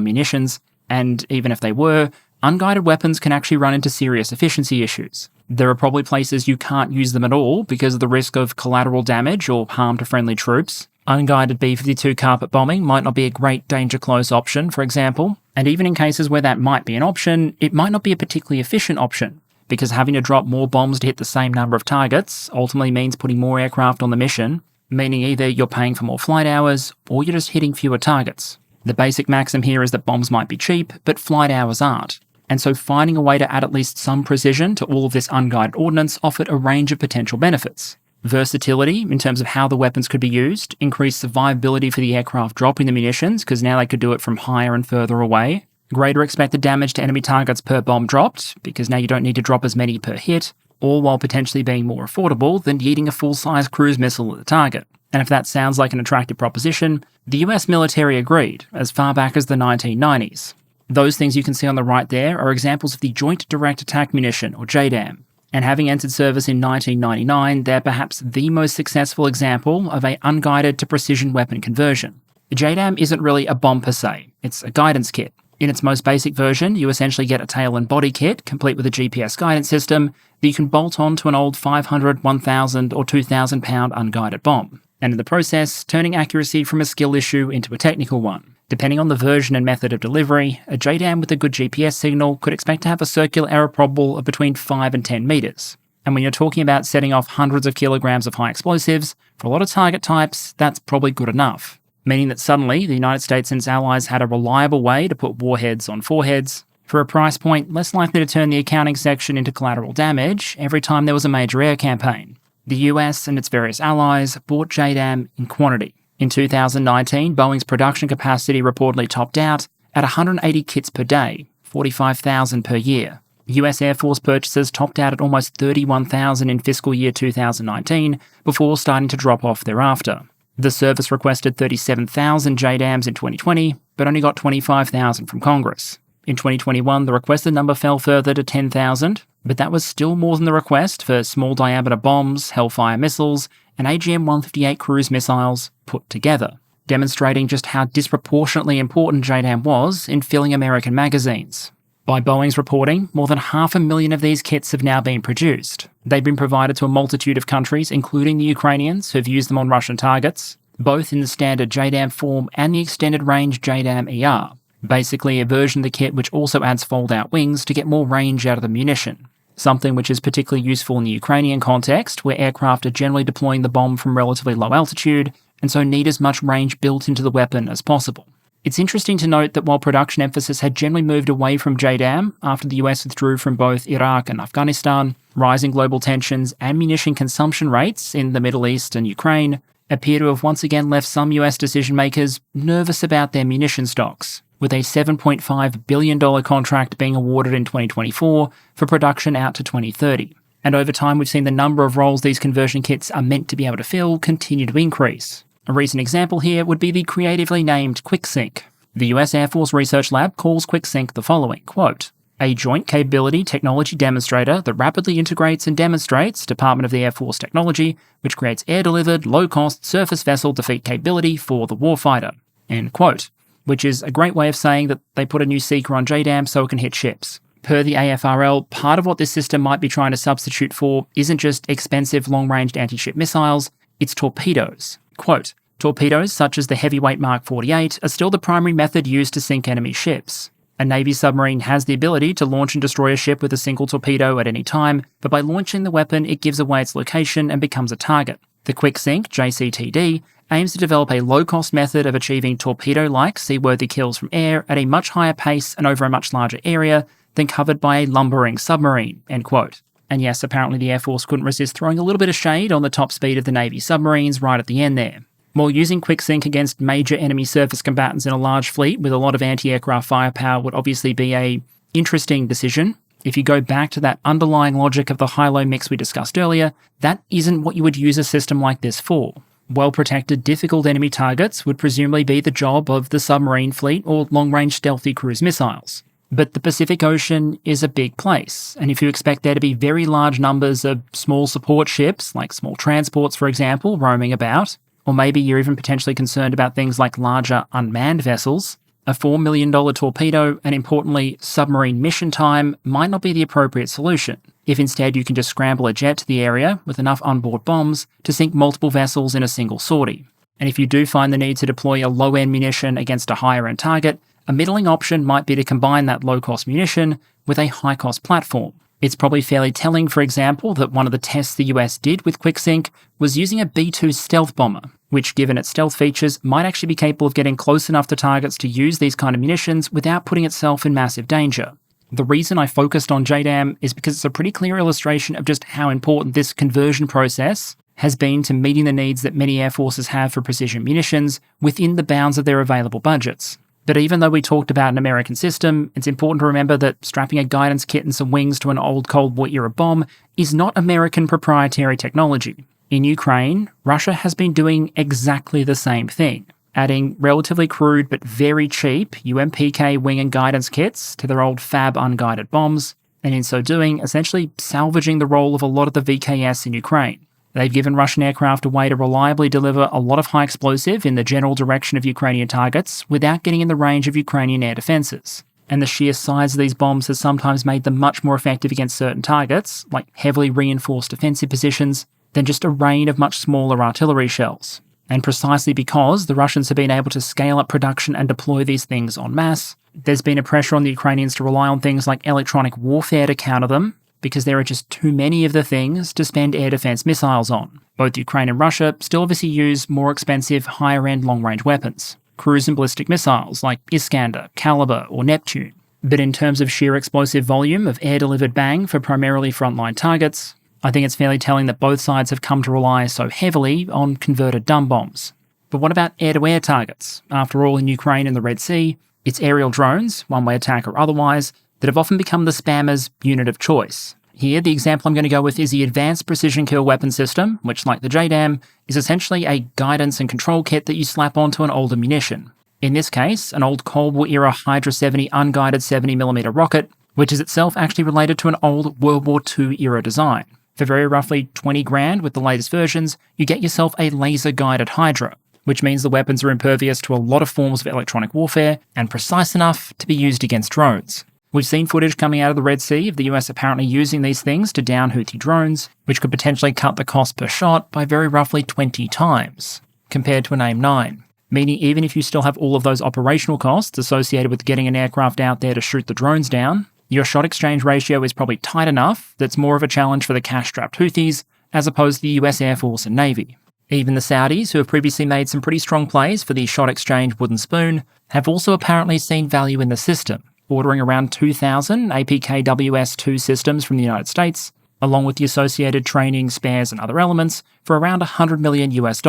munitions, and even if they were, unguided weapons can actually run into serious efficiency issues. There are probably places you can't use them at all because of the risk of collateral damage or harm to friendly troops. Unguided B-52 carpet bombing might not be a great danger close option, for example, and even in cases where that might be an option, it might not be a particularly efficient option, because having to drop more bombs to hit the same number of targets ultimately means putting more aircraft on the mission, meaning either you're paying for more flight hours or you're just hitting fewer targets. The basic maxim here is that bombs might be cheap, but flight hours aren't. And so finding a way to add at least some precision to all of this unguided ordnance offered a range of potential benefits. Versatility, in terms of how the weapons could be used, increased survivability for the aircraft dropping the munitions, because now they could do it from higher and further away. Greater expected damage to enemy targets per bomb dropped, because now you don't need to drop as many per hit, all while potentially being more affordable than yeeting a full-size cruise missile at the target. And if that sounds like an attractive proposition, the US military agreed, as far back as the 1990s. Those things you can see on the right there are examples of the Joint Direct Attack Munition, or JDAM. And having entered service in 1999, they're perhaps the most successful example of a unguided to precision weapon conversion. The JDAM isn't really a bomb per se, it's a guidance kit. In its most basic version, you essentially get a tail and body kit, complete with a GPS guidance system, that you can bolt onto an old 500, 1,000 or 2,000 pound unguided bomb. And in the process, turning accuracy from a skill issue into a technical one. Depending on the version and method of delivery, a JDAM with a good GPS signal could expect to have a circular error probable of between 5 and 10 meters. And when you're talking about setting off hundreds of kilograms of high explosives, for a lot of target types, that's probably good enough. Meaning that suddenly the United States and its allies had a reliable way to put warheads on foreheads, for a price point less likely to turn the accounting section into collateral damage every time there was a major air campaign. The US and its various allies bought JDAM in quantity. In 2019, Boeing's production capacity reportedly topped out at 180 kits per day, 45,000 per year. US Air Force purchases topped out at almost 31,000 in fiscal year 2019, before starting to drop off thereafter. The service requested 37,000 JDAMs in 2020, but only got 25,000 from Congress. In 2021, the requested number fell further to 10,000, but that was still more than the request for small-diameter bombs, Hellfire missiles, and AGM-158 cruise missiles put together, demonstrating just how disproportionately important JDAM was in filling American magazines. By Boeing's reporting, more than 500,000 of these kits have now been produced. They've been provided to a multitude of countries, including the Ukrainians, who've used them on Russian targets, both in the standard JDAM form and the extended range JDAM ER, basically a version of the kit which also adds fold-out wings to get more range out of the munition, something which is particularly useful in the Ukrainian context, where aircraft are generally deploying the bomb from relatively low altitude, and so need as much range built into the weapon as possible. It's interesting to note that while production emphasis had generally moved away from JDAM after the US withdrew from both Iraq and Afghanistan, rising global tensions and munition consumption rates in the Middle East and Ukraine appear to have once again left some US decision-makers nervous about their munition stocks, with a $7.5 billion contract being awarded in 2024 for production out to 2030. And over time, we've seen the number of roles these conversion kits are meant to be able to fill continue to increase. A recent example here would be the creatively named QuickSync. The US Air Force Research Lab calls QuickSync the following, quote, "A joint capability technology demonstrator that rapidly integrates and demonstrates Department of the Air Force technology, which creates air-delivered, low-cost surface vessel defeat capability for the warfighter," end quote, which is a great way of saying that they put a new seeker on JDAM so it can hit ships. Per the AFRL, part of what this system might be trying to substitute for isn't just expensive long-range anti-ship missiles, it's torpedoes. Quote, "Torpedoes such as the heavyweight Mark 48 are still the primary method used to sink enemy ships. A Navy submarine has the ability to launch and destroy a ship with a single torpedo at any time, but by launching the weapon it gives away its location and becomes a target. The QuickSync, JCTD, aims to develop a low-cost method of achieving torpedo-like seaworthy kills from air at a much higher pace and over a much larger area than covered by a lumbering submarine," end quote. And yes, apparently the Air Force couldn't resist throwing a little bit of shade on the top speed of the Navy submarines right at the end there. While using QuickSync against major enemy surface combatants in a large fleet with a lot of anti-aircraft firepower would obviously be a interesting decision, if you go back to that underlying logic of the high-low mix we discussed earlier, that isn't what you would use a system like this for. Well-protected, difficult enemy targets would presumably be the job of the submarine fleet or long-range stealthy cruise missiles. But the Pacific Ocean is a big place, and if you expect there to be very large numbers of small support ships, like small transports for example, roaming about, or maybe you're even potentially concerned about things like larger unmanned vessels, a $4 million torpedo and importantly submarine mission time might not be the appropriate solution, if instead you can just scramble a jet to the area with enough onboard bombs to sink multiple vessels in a single sortie. And if you do find the need to deploy a low-end munition against a higher-end target, a middling option might be to combine that low-cost munition with a high-cost platform. It's probably fairly telling, for example, that one of the tests the US did with QuickSync was using a B-2 stealth bomber, which, given its stealth features, might actually be capable of getting close enough to targets to use these kind of munitions without putting itself in massive danger. The reason I focused on JDAM is because it's a pretty clear illustration of just how important this conversion process has been to meeting the needs that many air forces have for precision munitions within the bounds of their available budgets. But even though we talked about an American system, it's important to remember that strapping a guidance kit and some wings to an old Cold War era bomb is not American proprietary technology. In Ukraine, Russia has been doing exactly the same thing. adding relatively crude but very cheap UMPK wing and guidance kits to their old fab unguided bombs, and in so doing, essentially salvaging the role of a lot of the VKS in Ukraine. They've given Russian aircraft a way to reliably deliver a lot of high explosive in the general direction of Ukrainian targets without getting in the range of Ukrainian air defences. And the sheer size of these bombs has sometimes made them much more effective against certain targets, like heavily reinforced defensive positions, than just a rain of much smaller artillery shells. And precisely because the Russians have been able to scale up production and deploy these things en masse, there's been a pressure on the Ukrainians to rely on things like electronic warfare to counter them, because there are just too many of the things to spend air defense missiles on. Both Ukraine and Russia still obviously use more expensive, higher-end long-range weapons, cruise and ballistic missiles like Iskander, Caliber, or Neptune. But in terms of sheer explosive volume of air-delivered bang for primarily frontline targets, I think it's fairly telling that both sides have come to rely so heavily on converted dumb bombs. But what about air-to-air targets? After all, in Ukraine and the Red Sea, it's aerial drones, one-way attack or otherwise, that have often become the spammers' unit of choice. Here, the example I'm going to go with is the Advanced Precision Kill Weapon System, which, like the JDAM, is essentially a guidance and control kit that you slap onto an older munition. In this case, an old Cold War-era Hydra 70 unguided 70mm rocket, which is itself actually related to an old World War II-era design. For very roughly 20 grand with the latest versions, you get yourself a laser-guided Hydra, which means the weapons are impervious to a lot of forms of electronic warfare and precise enough to be used against drones. We've seen footage coming out of the Red Sea of the US apparently using these things to down Houthi drones, which could potentially cut the cost per shot by very roughly 20 times, compared to an AIM-9. Meaning even if you still have all of those operational costs associated with getting an aircraft out there to shoot the drones down, your shot exchange ratio is probably tight enough that's more of a challenge for the cash-strapped Houthis as opposed to the US Air Force and Navy. Even the Saudis, who have previously made some pretty strong plays for the shot exchange wooden spoon, have also apparently seen value in the system, ordering around 2,000 APKWS-2 systems from the United States, along with the associated training, spares and other elements, for around $100 million US,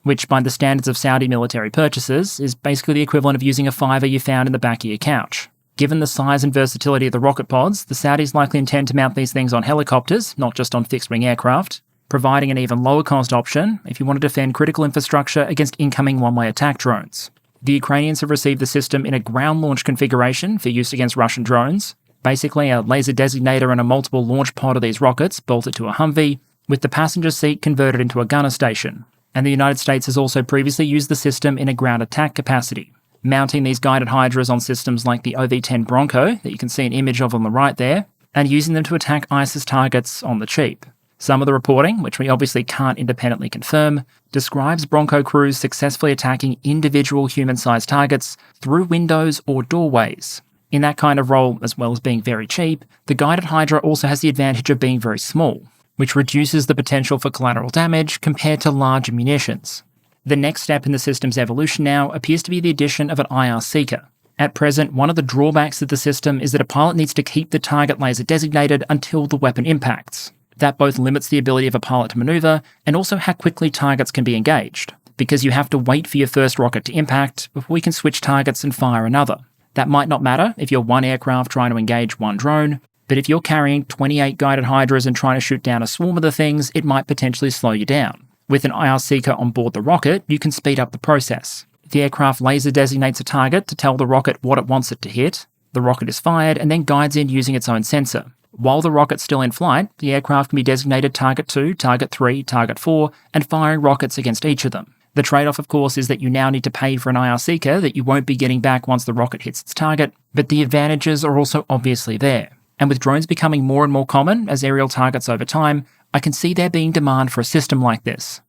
which by the standards of Saudi military purchases is basically the equivalent of using a fiver you found in the back of your couch. Given the size and versatility of the rocket pods, the Saudis likely intend to mount these things on helicopters, not just on fixed-wing aircraft, providing an even lower cost option if you want to defend critical infrastructure against incoming one-way attack drones. The Ukrainians have received the system in a ground launch configuration for use against Russian drones, basically a laser designator and a multiple launch pod of these rockets bolted to a Humvee, with the passenger seat converted into a gunner station. And the United States has also previously used the system in a ground attack capacity, mounting these guided Hydras on systems like the OV-10 Bronco, that you can see an image of on the right there, and using them to attack ISIS targets on the cheap. Some of the reporting, which we obviously can't independently confirm, describes Bronco crews successfully attacking individual human-sized targets through windows or doorways. In that kind of role, as well as being very cheap, the guided Hydra also has the advantage of being very small, which reduces the potential for collateral damage compared to larger munitions. The next step in the system's evolution now appears to be the addition of an IR seeker. At present, one of the drawbacks of the system is that a pilot needs to keep the target laser designated until the weapon impacts. That both limits the ability of a pilot to maneuver and also how quickly targets can be engaged, because you have to wait for your first rocket to impact before you can switch targets and fire another. That might not matter if you're one aircraft trying to engage one drone, but if you're carrying 28 guided Hydras and trying to shoot down a swarm of the things, it might potentially slow you down. With an IR seeker on board the rocket, you can speed up the process. The aircraft laser designates a target to tell the rocket what it wants it to hit. The rocket is fired and then guides in using its own sensor. While the rocket's still in flight, the aircraft can be designated Target 2, Target 3, Target 4, and firing rockets against each of them. The trade-off, of course, is that you now need to pay for an IR seeker that you won't be getting back once the rocket hits its target, but the advantages are also obviously there. And with drones becoming more and more common as aerial targets over time, I can see there being demand for a system like this.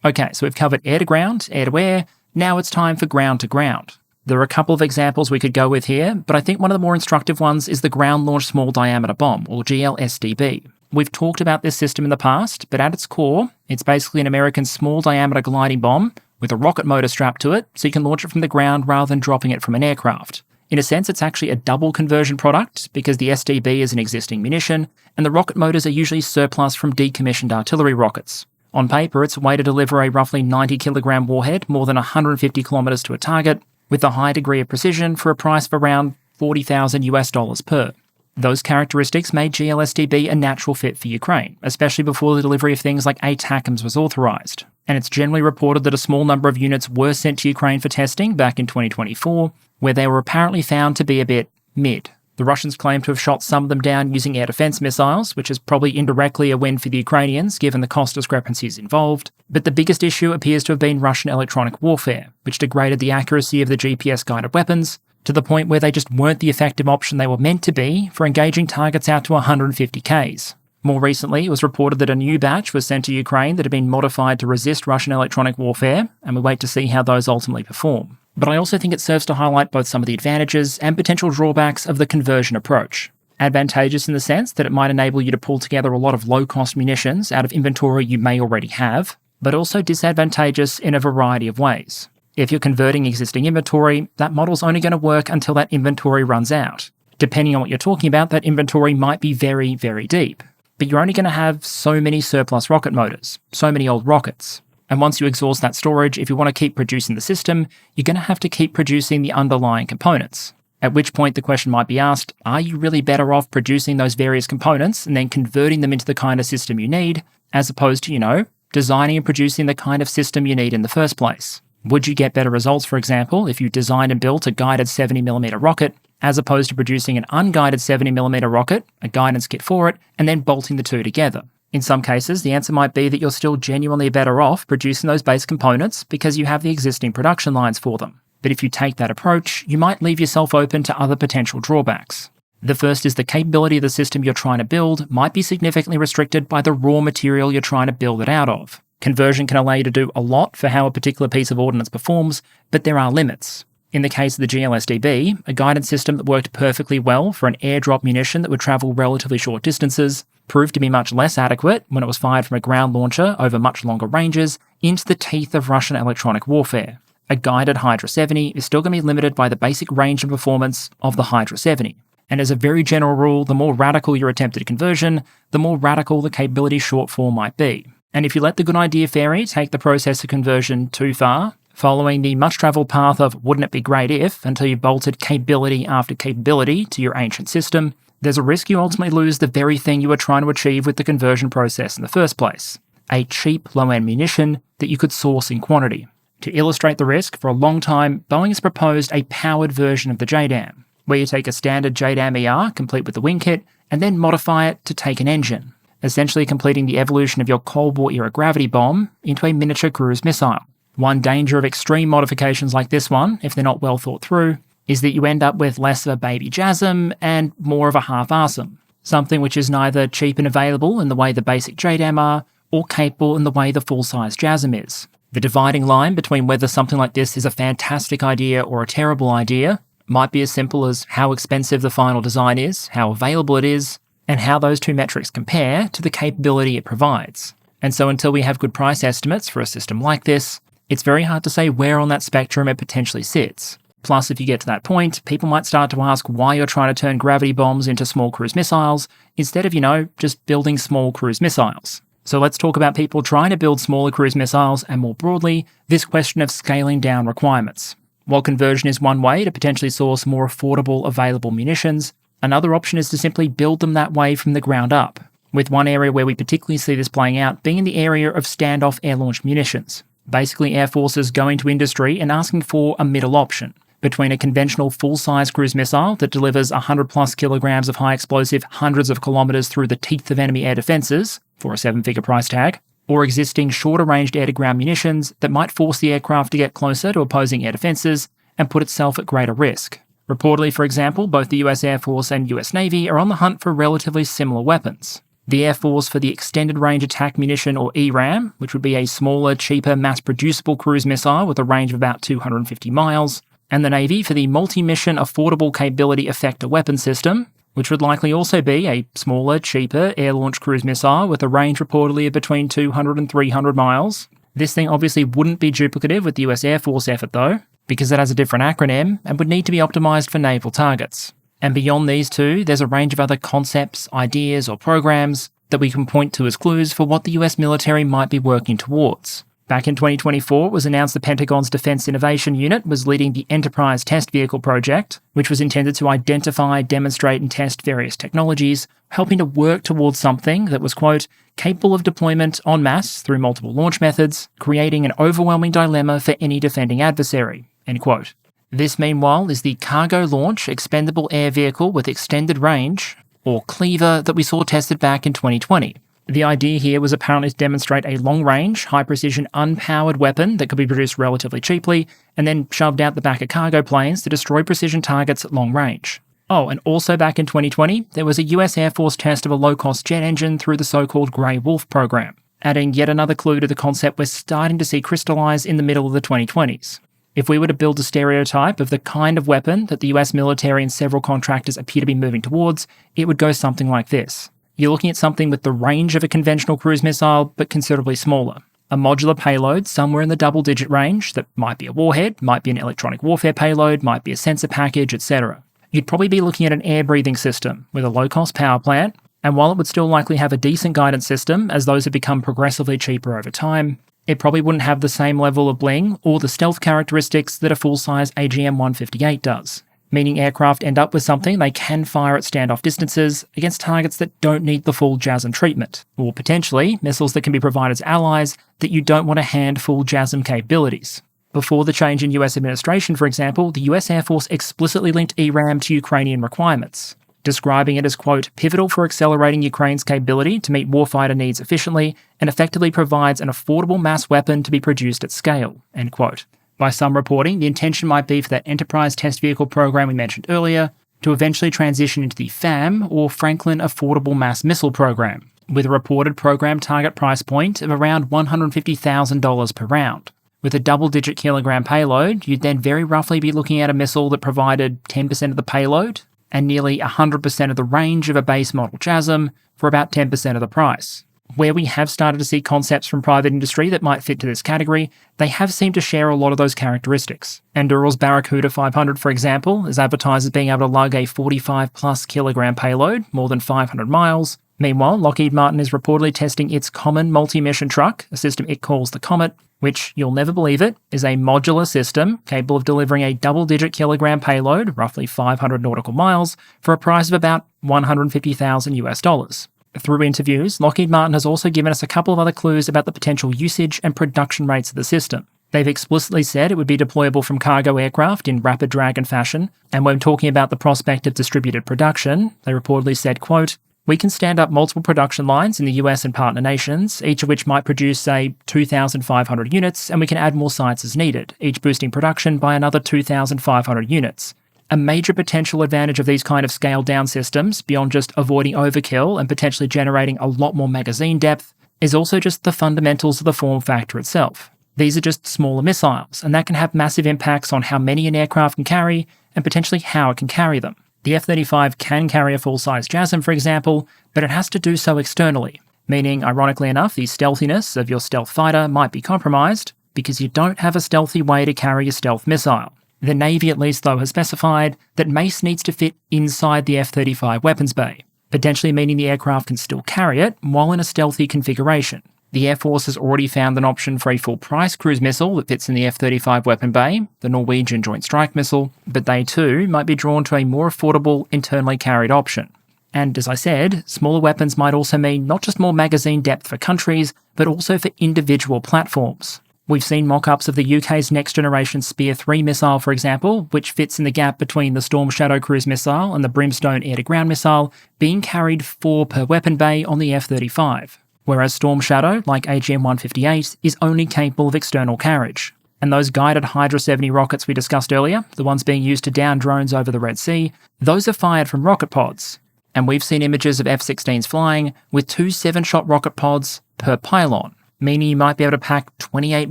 Okay, so we've covered air-to-ground, air-to-air, now it's time for ground-to-ground. There are a couple of examples we could go with here, but I think one of the more instructive ones is the Ground-Launched Small Diameter Bomb, or GLSDB. We've talked about this system in the past, but at its core, it's basically an American small-diameter gliding bomb with a rocket motor strapped to it, so you can launch it from the ground rather than dropping it from an aircraft. In a sense, it's actually a double conversion product, because the SDB is an existing munition, and the rocket motors are usually surplus from decommissioned artillery rockets. On paper, it's a way to deliver a roughly 90-kilogram warhead more than 150 kilometers to a target, with a high degree of precision for a price of around $40,000 per. Those characteristics made GLSDB a natural fit for Ukraine, especially before the delivery of things like ATACMS was authorized. and it's generally reported that a small number of units were sent to Ukraine for testing back in 2024, where they were apparently found to be a bit mid. The Russians claim to have shot some of them down using air defense missiles, which is probably indirectly a win for the Ukrainians given the cost discrepancies involved. But the biggest issue appears to have been Russian electronic warfare, which degraded the accuracy of the GPS-guided weapons to the point where they just weren't the effective option they were meant to be for engaging targets out to 150 Ks. More recently, it was reported that a new batch was sent to Ukraine that had been modified to resist Russian electronic warfare, and we wait to see how those ultimately perform. But I also think it serves to highlight both some of the advantages and potential drawbacks of the conversion approach. Advantageous in the sense that it might enable you to pull together a lot of low-cost munitions out of inventory you may already have, but also disadvantageous in a variety of ways. If you're converting existing inventory, that model's only going to work until that inventory runs out. Depending on what you're talking about, that inventory might be very, very deep. But you're only going to have so many surplus rocket motors, so many old rockets. And once you exhaust that storage, if you want to keep producing the system, you're going to have to keep producing the underlying components. At which point the question might be asked, are you really better off producing those various components and then converting them into the kind of system you need, as opposed to, designing and producing the kind of system you need in the first place? Would you get better results, for example, if you designed and built a guided 70mm rocket, as opposed to producing an unguided 70mm rocket, a guidance kit for it, and then bolting the two together? In some cases, the answer might be that you're still genuinely better off producing those base components because you have the existing production lines for them. But if you take that approach, you might leave yourself open to other potential drawbacks. The first is the capability of the system you're trying to build might be significantly restricted by the raw material you're trying to build it out of. Conversion can allow you to do a lot for how a particular piece of ordnance performs, but there are limits. In the case of the GLSDB, a guidance system that worked perfectly well for an airdrop munition that would travel relatively short distances proved to be much less adequate when it was fired from a ground launcher over much longer ranges into the teeth of Russian electronic warfare. A guided Hydra 70 is still going to be limited by the basic range and performance of the Hydra 70. And as a very general rule, the more radical your attempted conversion, the more radical the capability shortfall might be. And if you let the good idea fairy take the process of conversion too far, following the much-travelled path of wouldn't it be great if, until you bolted capability after capability to your ancient system, there's a risk you ultimately lose the very thing you were trying to achieve with the conversion process in the first place, a cheap low-end munition that you could source in quantity. To illustrate the risk, for a long time, Boeing has proposed a powered version of the JDAM, where you take a standard JDAM ER, complete with the wing kit, and then modify it to take an engine, essentially completing the evolution of your Cold War-era gravity bomb into a miniature cruise missile. One danger of extreme modifications like this one, if they're not well thought through, is that you end up with less of a baby JASM and more of a half-arsome, something which is neither cheap and available in the way the basic JDAM are, or capable in the way the full-size JASM is. The dividing line between whether something like this is a fantastic idea or a terrible idea might be as simple as how expensive the final design is, how available it is, and how those two metrics compare to the capability it provides. And so until we have good price estimates for a system like this, it's very hard to say where on that spectrum it potentially sits. Plus, if you get to that point, people might start to ask why you're trying to turn gravity bombs into small cruise missiles instead of, just building small cruise missiles. So let's talk about people trying to build smaller cruise missiles and more broadly, this question of scaling down requirements. While conversion is one way to potentially source more affordable available munitions, another option is to simply build them that way from the ground up, with one area where we particularly see this playing out being in the area of standoff air-launched munitions. Basically, Air Forces going to industry and asking for a middle option between a conventional full-size cruise missile that delivers 100 plus kilograms of high explosive hundreds of kilometers through the teeth of enemy air defenses for a 7-figure price tag, or existing shorter-ranged air-to-ground munitions that might force the aircraft to get closer to opposing air defenses and put itself at greater risk. Reportedly, for example, both the US Air Force and US Navy are on the hunt for relatively similar weapons. The Air Force for the Extended Range Attack Munition, or ERAM, which would be a smaller, cheaper, mass-producible cruise missile with a range of about 250 miles, and the Navy for the Multi-Mission Affordable Capability Effector Weapon System, which would likely also be a smaller, cheaper, air-launched cruise missile with a range reportedly of between 200 and 300 miles. This thing obviously wouldn't be duplicative with the US Air Force effort though, because it has a different acronym and would need to be optimized for naval targets. And beyond these two, there's a range of other concepts, ideas, or programs that we can point to as clues for what the US military might be working towards. Back in 2024, it was announced the Pentagon's Defense Innovation Unit was leading the Enterprise Test Vehicle project, which was intended to identify, demonstrate, and test various technologies helping to work towards something that was, quote, capable of deployment en masse through multiple launch methods, creating an overwhelming dilemma for any defending adversary, end quote. This, meanwhile, is the Cargo Launch Expendable Air Vehicle with Extended Range, or CLEVA, that we saw tested back in 2020. The idea here was apparently to demonstrate a long-range, high-precision, unpowered weapon that could be produced relatively cheaply and then shoved out the back of cargo planes to destroy precision targets at long range. Oh, and also back in 2020, there was a US Air Force test of a low-cost jet engine through the so-called Grey Wolf program, adding yet another clue to the concept we're starting to see crystallise in the middle of the 2020s. If we were to build a stereotype of the kind of weapon that the US military and several contractors appear to be moving towards, it would go something like this. You're looking at something with the range of a conventional cruise missile, but considerably smaller. A modular payload somewhere in the double-digit range that might be a warhead, might be an electronic warfare payload, might be a sensor package, etc. You'd probably be looking at an air-breathing system with a low-cost power plant, and while it would still likely have a decent guidance system, as those have become progressively cheaper over time, it probably wouldn't have the same level of bling or the stealth characteristics that a full-size AGM-158 does, meaning aircraft end up with something they can fire at standoff distances against targets that don't need the full JASM treatment, or potentially missiles that can be provided as allies that you don't want to hand full JASM capabilities. Before the change in US administration, for example, the US Air Force explicitly linked ERAM to Ukrainian requirements, describing it as, quote, pivotal for accelerating Ukraine's capability to meet warfighter needs efficiently and effectively provides an affordable mass weapon to be produced at scale, end quote. By some reporting, the intention might be for that Enterprise Test Vehicle program we mentioned earlier to eventually transition into the FAM, or Franklin Affordable Mass Missile Program, with a reported program target price point of around $150,000 per round. With a double-digit kilogram payload, you'd then very roughly be looking at a missile that provided 10% of the payload and nearly 100% of the range of a base model JASM for about 10% of the price. Where we have started to see concepts from private industry that might fit to this category, they have seemed to share a lot of those characteristics. Anduril's Barracuda 500, for example, is advertised as being able to lug a 45-plus kilogram payload, more than 500 miles. Meanwhile, Lockheed Martin is reportedly testing its common multi-mission truck, a system it calls the Comet, which, you'll never believe it, is a modular system capable of delivering a double-digit kilogram payload, roughly 500 nautical miles, for a price of about $150,000. Through interviews, Lockheed Martin has also given us a couple of other clues about the potential usage and production rates of the system. They've explicitly said it would be deployable from cargo aircraft in rapid dragon fashion, and when talking about the prospect of distributed production, they reportedly said, quote, we can stand up multiple production lines in the US and partner nations, each of which might produce, say, 2,500 units, and we can add more sites as needed, each boosting production by another 2,500 units. A major potential advantage of these kind of scaled-down systems, beyond just avoiding overkill and potentially generating a lot more magazine depth, is also just the fundamentals of the form factor itself. These are just smaller missiles, and that can have massive impacts on how many an aircraft can carry, and potentially how it can carry them. The F-35 can carry a full-size JASM, for example, but it has to do so externally, meaning, ironically enough, the stealthiness of your stealth fighter might be compromised because you don't have a stealthy way to carry a stealth missile. The Navy, at least, though, has specified that Mace needs to fit inside the F-35 weapons bay, potentially meaning the aircraft can still carry it while in a stealthy configuration. The Air Force has already found an option for a full-price cruise missile that fits in the F-35 weapon bay, the Norwegian Joint Strike Missile, but they too might be drawn to a more affordable, internally carried option. And as I said, smaller weapons might also mean not just more magazine depth for countries, but also for individual platforms. We've seen mock-ups of the UK's next-generation Spear 3 missile, for example, which fits in the gap between the Storm Shadow cruise missile and the Brimstone air-to-ground missile, being carried 4 per weapon bay on the F-35. Whereas Storm Shadow, like AGM-158, is only capable of external carriage. And those guided Hydra 70 rockets we discussed earlier, the ones being used to down drones over the Red Sea, those are fired from rocket pods. And we've seen images of F-16s flying with 2 7-shot rocket pods per pylon, meaning you might be able to pack 28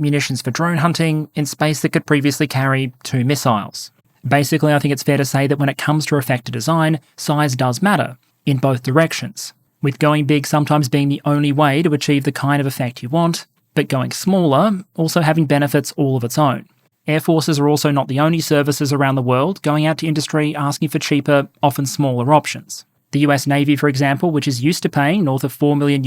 munitions for drone hunting in space that could previously carry 2 missiles. Basically, I think it's fair to say that when it comes to effector design, size does matter, in both directions, with going big sometimes being the only way to achieve the kind of effect you want, but going smaller also having benefits all of its own. Air forces are also not the only services around the world going out to industry asking for cheaper, often smaller options. The US Navy, for example, which is used to paying north of $4 million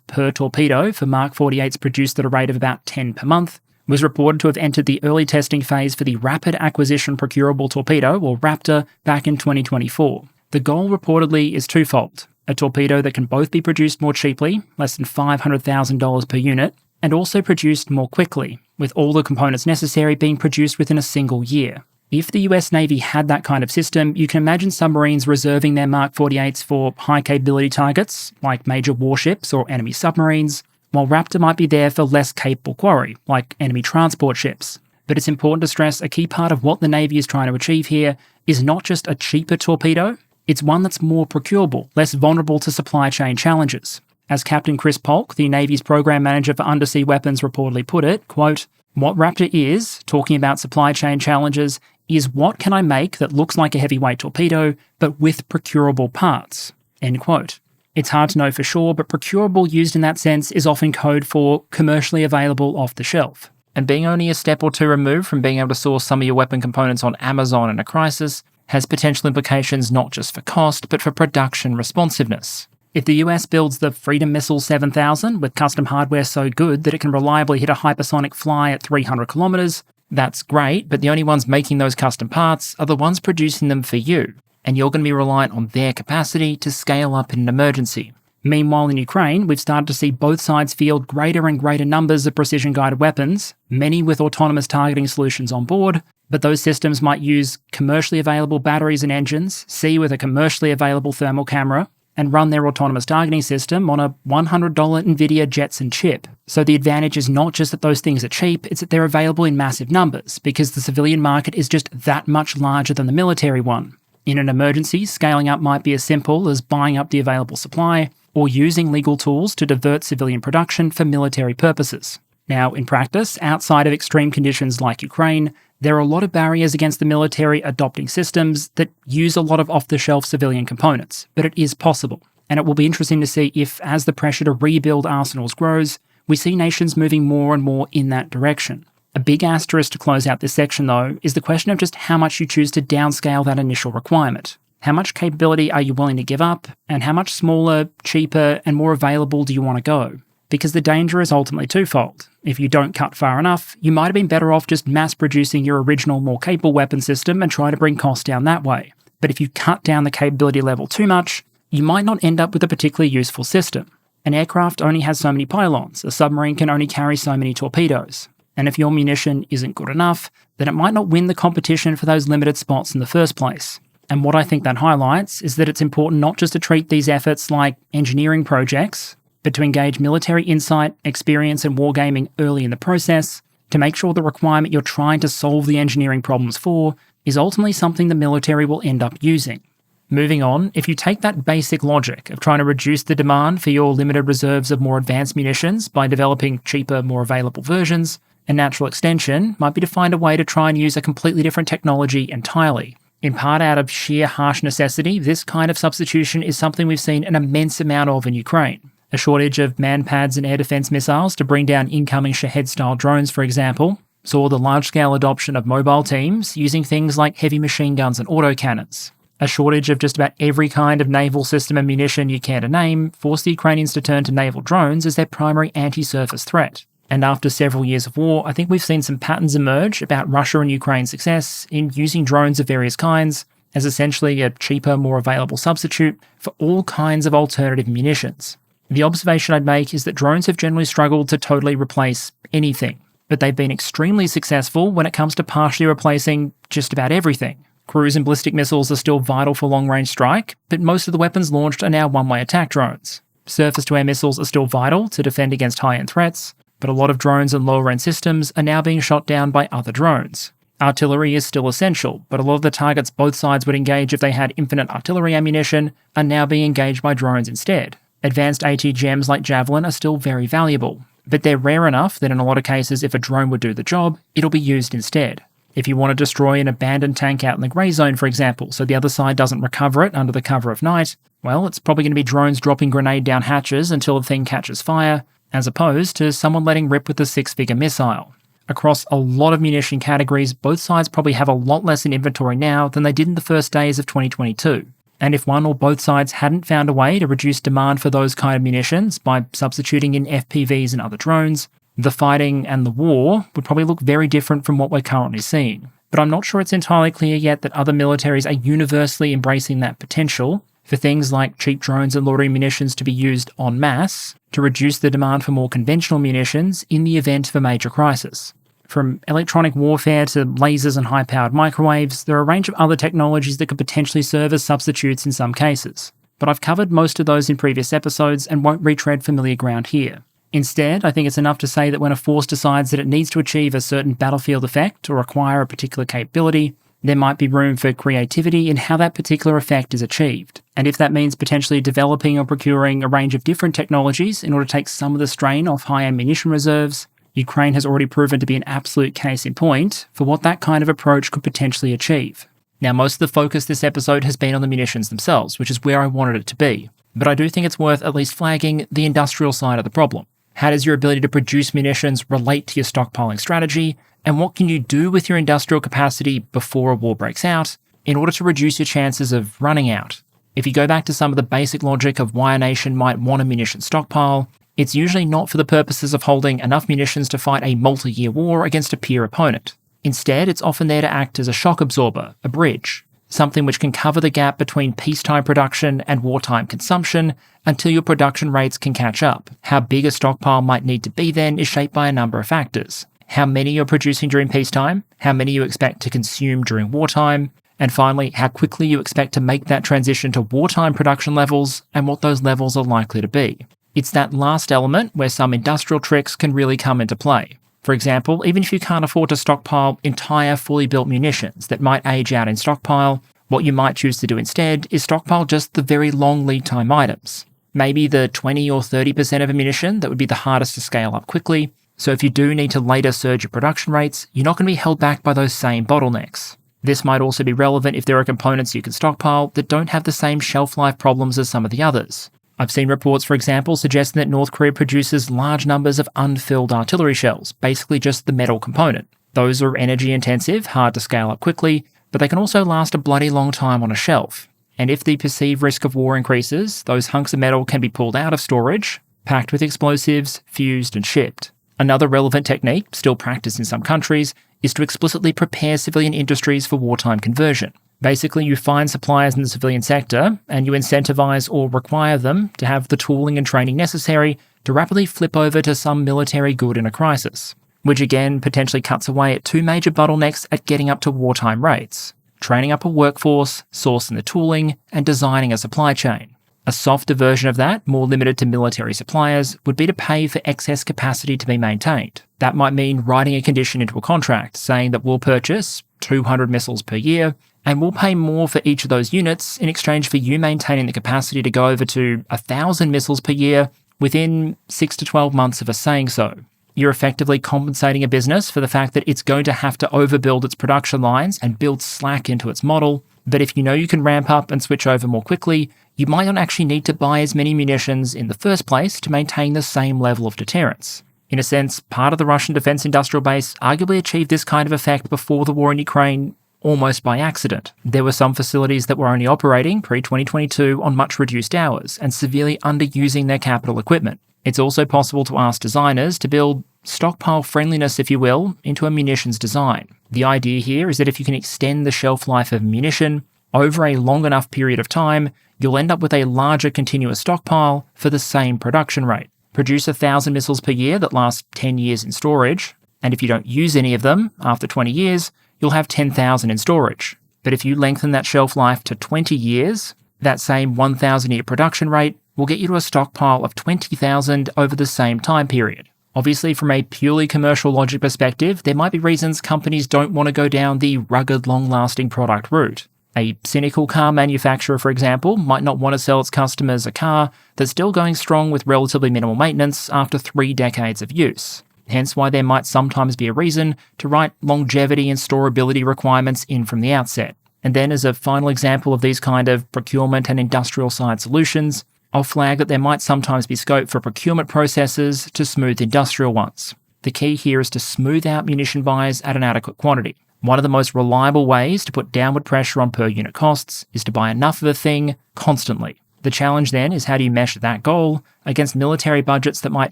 per torpedo for Mark 48s produced at a rate of about 10 per month, was reported to have entered the early testing phase for the Rapid Acquisition Procurable Torpedo, or RAPTOR, back in 2024. The goal reportedly is twofold. a torpedo that can both be produced more cheaply, less than $500,000 per unit, and also produced more quickly, with all the components necessary being produced within a single year. If the US Navy had that kind of system, you can imagine submarines reserving their Mark 48s for high-capability targets, like major warships or enemy submarines, while Raptor might be there for less capable quarry, like enemy transport ships. But it's important to stress a key part of what the Navy is trying to achieve here is not just a cheaper torpedo, it's one that's more procurable, less vulnerable to supply chain challenges. As Captain Chris Polk, the Navy's program manager for undersea weapons, reportedly put it, quote, "What Raptor is, talking about supply chain challenges, is what can I make that looks like a heavyweight torpedo, but with procurable parts," end quote. It's hard to know for sure, but procurable used in that sense is often code for commercially available off the shelf. And being only a step or two removed from being able to source some of your weapon components on Amazon in a crisis has potential implications not just for cost, but for production responsiveness. If the US builds the Freedom Missile 7000 with custom hardware so good that it can reliably hit a hypersonic fly at 300 kilometers, that's great, but the only ones making those custom parts are the ones producing them for you, and you're going to be reliant on their capacity to scale up in an emergency. Meanwhile, in Ukraine, we've started to see both sides field greater and greater numbers of precision-guided weapons, many with autonomous targeting solutions on board, but those systems might use commercially available batteries and engines, see with a commercially available thermal camera, and run their autonomous targeting system on a $100 NVIDIA Jetson chip. So the advantage is not just that those things are cheap, it's that they're available in massive numbers, because the civilian market is just that much larger than the military one. In an emergency, scaling up might be as simple as buying up the available supply, or using legal tools to divert civilian production for military purposes. Now, in practice, outside of extreme conditions like Ukraine, there are a lot of barriers against the military adopting systems that use a lot of off-the-shelf civilian components, but it is possible. And it will be interesting to see if, as the pressure to rebuild arsenals grows, we see nations moving more and more in that direction. A big asterisk to close out this section, though, is the question of just how much you choose to downscale that initial requirement. How much capability are you willing to give up, and how much smaller, cheaper, and more available do you want to go? Because the danger is ultimately twofold. If you don't cut far enough, you might have been better off just mass-producing your original, more capable weapon system and try to bring costs down that way. But if you cut down the capability level too much, you might not end up with a particularly useful system. An aircraft only has so many pylons, a submarine can only carry so many torpedoes. And if your munition isn't good enough, then it might not win the competition for those limited spots in the first place. And what I think that highlights is that it's important not just to treat these efforts like engineering projects, but to engage military insight, experience, and wargaming early in the process to make sure the requirement you're trying to solve the engineering problems for is ultimately something the military will end up using. Moving on, if you take that basic logic of trying to reduce the demand for your limited reserves of more advanced munitions by developing cheaper, more available versions, a natural extension might be to find a way to try and use a completely different technology entirely. In part out of sheer harsh necessity, this kind of substitution is something we've seen an immense amount of in Ukraine. A shortage of man-pads and air defense missiles to bring down incoming Shahed-style drones, for example, saw the large-scale adoption of mobile teams using things like heavy machine guns and autocannons. A shortage of just about every kind of naval system and munition you care to name forced the Ukrainians to turn to naval drones as their primary anti-surface threat. And after several years of war, I think we've seen some patterns emerge about Russia and Ukraine's success in using drones of various kinds as essentially a cheaper, more available substitute for all kinds of alternative munitions. The observation I'd make is that drones have generally struggled to totally replace anything, but they've been extremely successful when it comes to partially replacing just about everything. Cruise and ballistic missiles are still vital for long-range strike, but most of the weapons launched are now one-way attack drones. Surface-to-air missiles are still vital to defend against high-end threats, but a lot of drones and lower-end systems are now being shot down by other drones. Artillery is still essential, but a lot of the targets both sides would engage if they had infinite artillery ammunition are now being engaged by drones instead. Advanced ATGMs like Javelin are still very valuable, but they're rare enough that in a lot of cases if a drone would do the job, it'll be used instead. If you want to destroy an abandoned tank out in the grey zone, for example, so the other side doesn't recover it under the cover of night, well, it's probably going to be drones dropping grenade down hatches until the thing catches fire, as opposed to someone letting rip with a six-figure missile. Across a lot of munition categories, both sides probably have a lot less in inventory now than they did in the first days of 2022. And if one or both sides hadn't found a way to reduce demand for those kind of munitions by substituting in FPVs and other drones, the fighting and the war would probably look very different from what we're currently seeing. But I'm not sure it's entirely clear yet that other militaries are universally embracing that potential, for things like cheap drones and loitering munitions to be used en masse to reduce the demand for more conventional munitions in the event of a major crisis. From electronic warfare to lasers and high-powered microwaves, there are a range of other technologies that could potentially serve as substitutes in some cases. But I've covered most of those in previous episodes and won't retread familiar ground here. Instead, I think it's enough to say that when a force decides that it needs to achieve a certain battlefield effect or acquire a particular capability, there might be room for creativity in how that particular effect is achieved. And if that means potentially developing or procuring a range of different technologies in order to take some of the strain off high-end munition reserves, Ukraine has already proven to be an absolute case in point for what that kind of approach could potentially achieve. Now, most of the focus this episode has been on the munitions themselves, which is where I wanted it to be. But I do think it's worth at least flagging the industrial side of the problem. How does your ability to produce munitions relate to your stockpiling strategy? And what can you do with your industrial capacity before a war breaks out in order to reduce your chances of running out? If you go back to some of the basic logic of why a nation might want a munition stockpile, it's usually not for the purposes of holding enough munitions to fight a multi-year war against a peer opponent. Instead, it's often there to act as a shock absorber, a bridge, something which can cover the gap between peacetime production and wartime consumption until your production rates can catch up. How big a stockpile might need to be then is shaped by a number of factors. How many you're producing during peacetime, how many you expect to consume during wartime, and finally, how quickly you expect to make that transition to wartime production levels and what those levels are likely to be. It's that last element where some industrial tricks can really come into play. For example, even if you can't afford to stockpile entire fully built munitions that might age out in stockpile, what you might choose to do instead is stockpile just the very long lead time items. Maybe the 20 or 30% of ammunition that would be the hardest to scale up quickly, so if you do need to later surge your production rates, you're not going to be held back by those same bottlenecks. This might also be relevant if there are components you can stockpile that don't have the same shelf life problems as some of the others. I've seen reports, for example, suggesting that North Korea produces large numbers of unfilled artillery shells, basically just the metal component. Those are energy intensive, hard to scale up quickly, but they can also last a bloody long time on a shelf. And if the perceived risk of war increases, those hunks of metal can be pulled out of storage, packed with explosives, fused and shipped. Another relevant technique, still practiced in some countries, is to explicitly prepare civilian industries for wartime conversion. Basically, you find suppliers in the civilian sector, and you incentivize or require them to have the tooling and training necessary to rapidly flip over to some military good in a crisis, which again potentially cuts away at two major bottlenecks at getting up to wartime rates: training up a workforce, sourcing the tooling, and designing a supply chain. A softer version of that, more limited to military suppliers, would be to pay for excess capacity to be maintained. That might mean writing a condition into a contract saying that we'll purchase 200 missiles per year, and we'll pay more for each of those units in exchange for you maintaining the capacity to go over to 1,000 missiles per year within 6 to 12 months of us saying so. You're effectively compensating a business for the fact that it's going to have to overbuild its production lines and build slack into its model, but if you know you can ramp up and switch over more quickly, you might not actually need to buy as many munitions in the first place to maintain the same level of deterrence. In a sense, part of the Russian defense industrial base arguably achieved this kind of effect before the war in Ukraine almost by accident. There were some facilities that were only operating pre-2022 on much reduced hours and severely underusing their capital equipment. It's also possible to ask designers to build stockpile friendliness, if you will, into a munitions design. The idea here is that if you can extend the shelf life of munition over a long enough period of time, you'll end up with a larger continuous stockpile for the same production rate. Produce 1,000 missiles per year that last 10 years in storage, and if you don't use any of them after 20 years, you'll have 10,000 in storage. But if you lengthen that shelf life to 20 years, that same 1,000 year production rate will get you to a stockpile of 20,000 over the same time period. Obviously, from a purely commercial logic perspective, there might be reasons companies don't want to go down the rugged, long-lasting product route. A cynical car manufacturer, for example, might not want to sell its customers a car that's still going strong with relatively minimal maintenance after 3 decades of use. Hence why there might sometimes be a reason to write longevity and storability requirements in from the outset. And then as a final example of these kind of procurement and industrial side solutions, I'll flag that there might sometimes be scope for procurement processes to smooth industrial ones. The key here is to smooth out munition buys at an adequate quantity. One of the most reliable ways to put downward pressure on per unit costs is to buy enough of a thing constantly. The challenge then is how do you mesh that goal against military budgets that might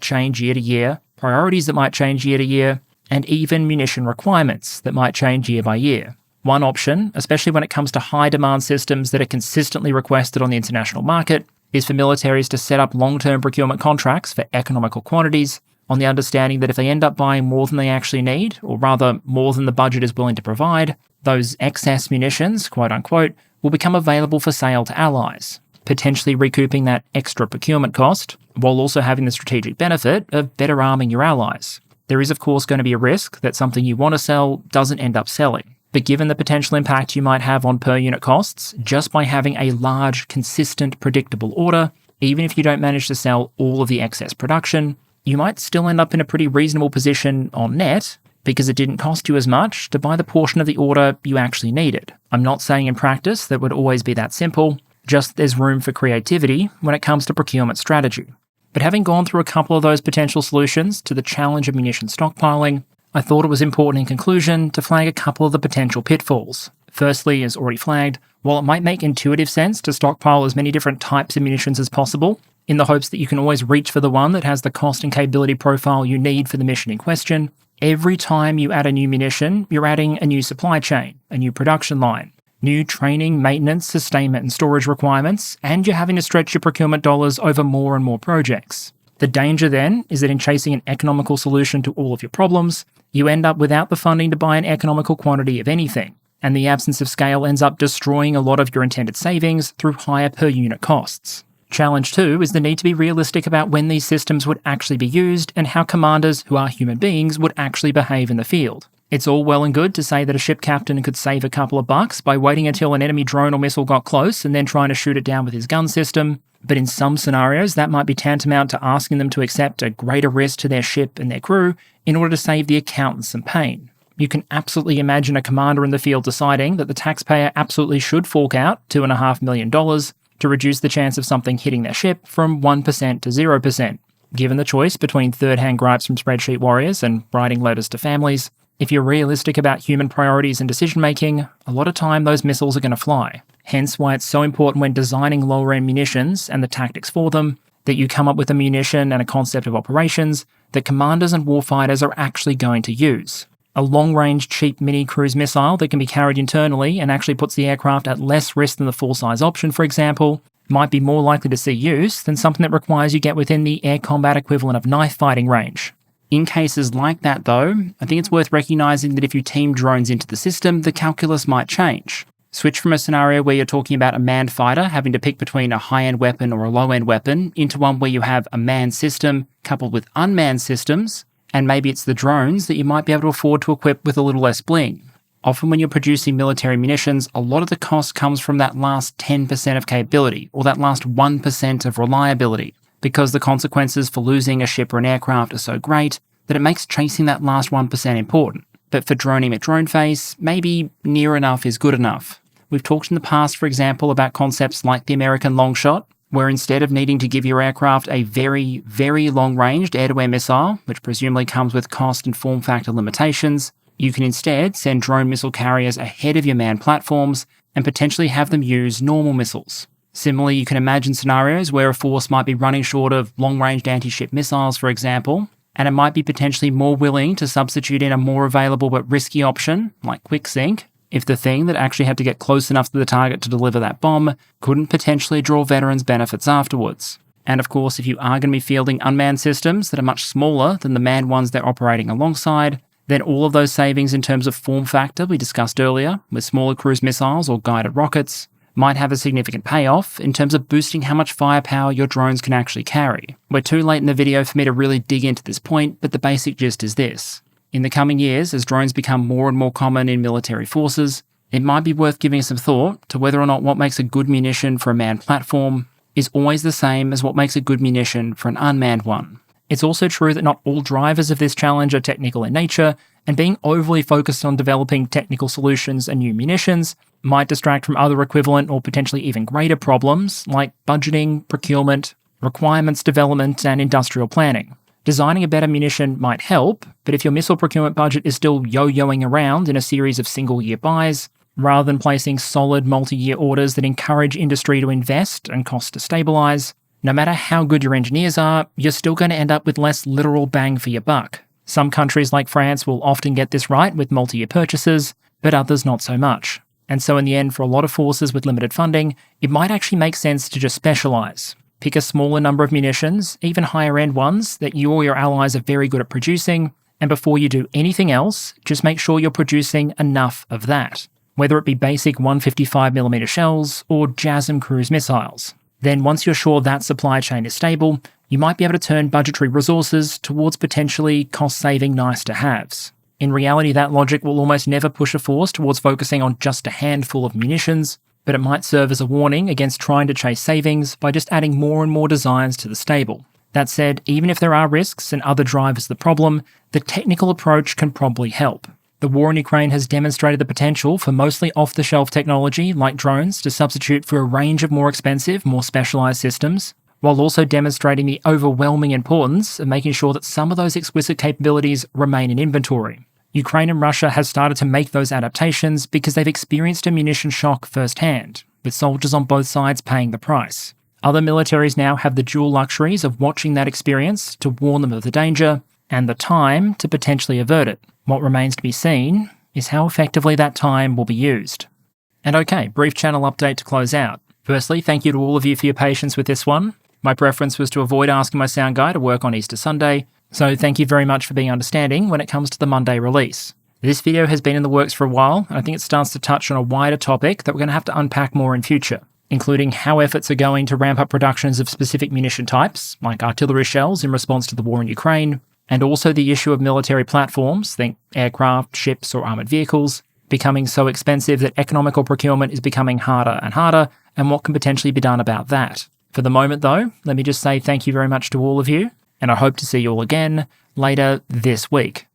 change year to year, priorities that might change year to year, and even munition requirements that might change year by year. One option, especially when it comes to high-demand systems that are consistently requested on the international market, is for militaries to set up long-term procurement contracts for economical quantities, on the understanding that if they end up buying more than they actually need, or rather more than the budget is willing to provide, those excess munitions, quote-unquote, will become available for sale to allies, potentially recouping that extra procurement cost, while also having the strategic benefit of better arming your allies. There is, of course, going to be a risk that something you want to sell doesn't end up selling. But given the potential impact you might have on per-unit costs, just by having a large, consistent, predictable order, even if you don't manage to sell all of the excess production, you might still end up in a pretty reasonable position on net, because it didn't cost you as much to buy the portion of the order you actually needed. I'm not saying in practice that would always be that simple, just there's room for creativity when it comes to procurement strategy. But having gone through a couple of those potential solutions to the challenge of munition stockpiling, I thought it was important in conclusion to flag a couple of the potential pitfalls. Firstly, as already flagged, while it might make intuitive sense to stockpile as many different types of munitions as possible, in the hopes that you can always reach for the one that has the cost and capability profile you need for the mission in question, every time you add a new munition, you're adding a new supply chain, a new production line, new training, maintenance, sustainment and storage requirements, and you're having to stretch your procurement dollars over more and more projects. The danger then is that in chasing an economical solution to all of your problems, you end up without the funding to buy an economical quantity of anything, and the absence of scale ends up destroying a lot of your intended savings through higher per unit costs. Challenge 2 is the need to be realistic about when these systems would actually be used and how commanders, who are human beings, would actually behave in the field. It's all well and good to say that a ship captain could save a couple of bucks by waiting until an enemy drone or missile got close and then trying to shoot it down with his gun system, but in some scenarios that might be tantamount to asking them to accept a greater risk to their ship and their crew in order to save the accountants some pain. You can absolutely imagine a commander in the field deciding that the taxpayer absolutely should fork out $2.5 million to reduce the chance of something hitting their ship from 1% to 0%. Given the choice between third-hand gripes from spreadsheet warriors and writing letters to families, if you're realistic about human priorities and decision-making, a lot of time those missiles are going to fly. Hence why it's so important when designing lower-end munitions and the tactics for them, that you come up with a munition and a concept of operations that commanders and warfighters are actually going to use. A long-range, cheap mini-cruise missile that can be carried internally and actually puts the aircraft at less risk than the full-size option, for example, might be more likely to see use than something that requires you get within the air combat equivalent of knife fighting range. In cases like that, though, I think it's worth recognising that if you team drones into the system, the calculus might change. Switch from a scenario where you're talking about a manned fighter having to pick between a high-end weapon or a low-end weapon into one where you have a manned system coupled with unmanned systems, and maybe it's the drones that you might be able to afford to equip with a little less bling. Often when you're producing military munitions, a lot of the cost comes from that last 10% of capability, or that last 1% of reliability, because the consequences for losing a ship or an aircraft are so great that it makes chasing that last 1% important. But for droning at drone phase, maybe near enough is good enough. We've talked in the past, for example, about concepts like the American long shot, where instead of needing to give your aircraft a very, very long-ranged air-to-air missile, which presumably comes with cost and form factor limitations, you can instead send drone missile carriers ahead of your manned platforms and potentially have them use normal missiles. Similarly, you can imagine scenarios where a force might be running short of long-ranged anti-ship missiles, for example, and it might be potentially more willing to substitute in a more available but risky option, like quick sync, if the thing that actually had to get close enough to the target to deliver that bomb couldn't potentially draw veterans' benefits afterwards. And of course, if you are going to be fielding unmanned systems that are much smaller than the manned ones they're operating alongside, then all of those savings in terms of form factor we discussed earlier, with smaller cruise missiles or guided rockets, might have a significant payoff in terms of boosting how much firepower your drones can actually carry. We're too late in the video for me to really dig into this point, but the basic gist is this. In the coming years, as drones become more and more common in military forces, it might be worth giving some thought to whether or not what makes a good munition for a manned platform is always the same as what makes a good munition for an unmanned one. It's also true that not all drivers of this challenge are technical in nature, and being overly focused on developing technical solutions and new munitions might distract from other equivalent or potentially even greater problems like budgeting, procurement, requirements development, and industrial planning. Designing a better munition might help, but if your missile procurement budget is still yo-yoing around in a series of single-year buys, rather than placing solid multi-year orders that encourage industry to invest and costs to stabilise, no matter how good your engineers are, you're still going to end up with less literal bang for your buck. Some countries like France will often get this right with multi-year purchases, but others not so much. And so in the end, for a lot of forces with limited funding, it might actually make sense to just specialise. Pick a smaller number of munitions, even higher end ones, that you or your allies are very good at producing, and before you do anything else, just make sure you're producing enough of that, whether it be basic 155mm shells or JASSM cruise missiles. Then once you're sure that supply chain is stable, you might be able to turn budgetary resources towards potentially cost-saving nice-to-haves. In reality, that logic will almost never push a force towards focusing on just a handful of munitions, but it might serve as a warning against trying to chase savings by just adding more and more designs to the stable. That said, even if there are risks and other drivers of the problem, the technical approach can probably help. The war in Ukraine has demonstrated the potential for mostly off-the-shelf technology like drones to substitute for a range of more expensive, more specialised systems, while also demonstrating the overwhelming importance of making sure that some of those exquisite capabilities remain in inventory. Ukraine and Russia have started to make those adaptations because they've experienced a munition shock firsthand, with soldiers on both sides paying the price. Other militaries now have the dual luxuries of watching that experience to warn them of the danger, and the time to potentially avert it. What remains to be seen is how effectively that time will be used. And okay, brief channel update to close out. Firstly, thank you to all of you for your patience with this one. My preference was to avoid asking my sound guy to work on Easter Sunday, so thank you very much for being understanding when it comes to the Monday release. This video has been in the works for a while, and I think it starts to touch on a wider topic that we're going to have to unpack more in future, including how efforts are going to ramp up productions of specific munition types, like artillery shells in response to the war in Ukraine, and also the issue of military platforms, think aircraft, ships, or armoured vehicles, becoming so expensive that economical procurement is becoming harder and harder, and what can potentially be done about that. For the moment though, let me just say thank you very much to all of you, and I hope to see you all again later this week.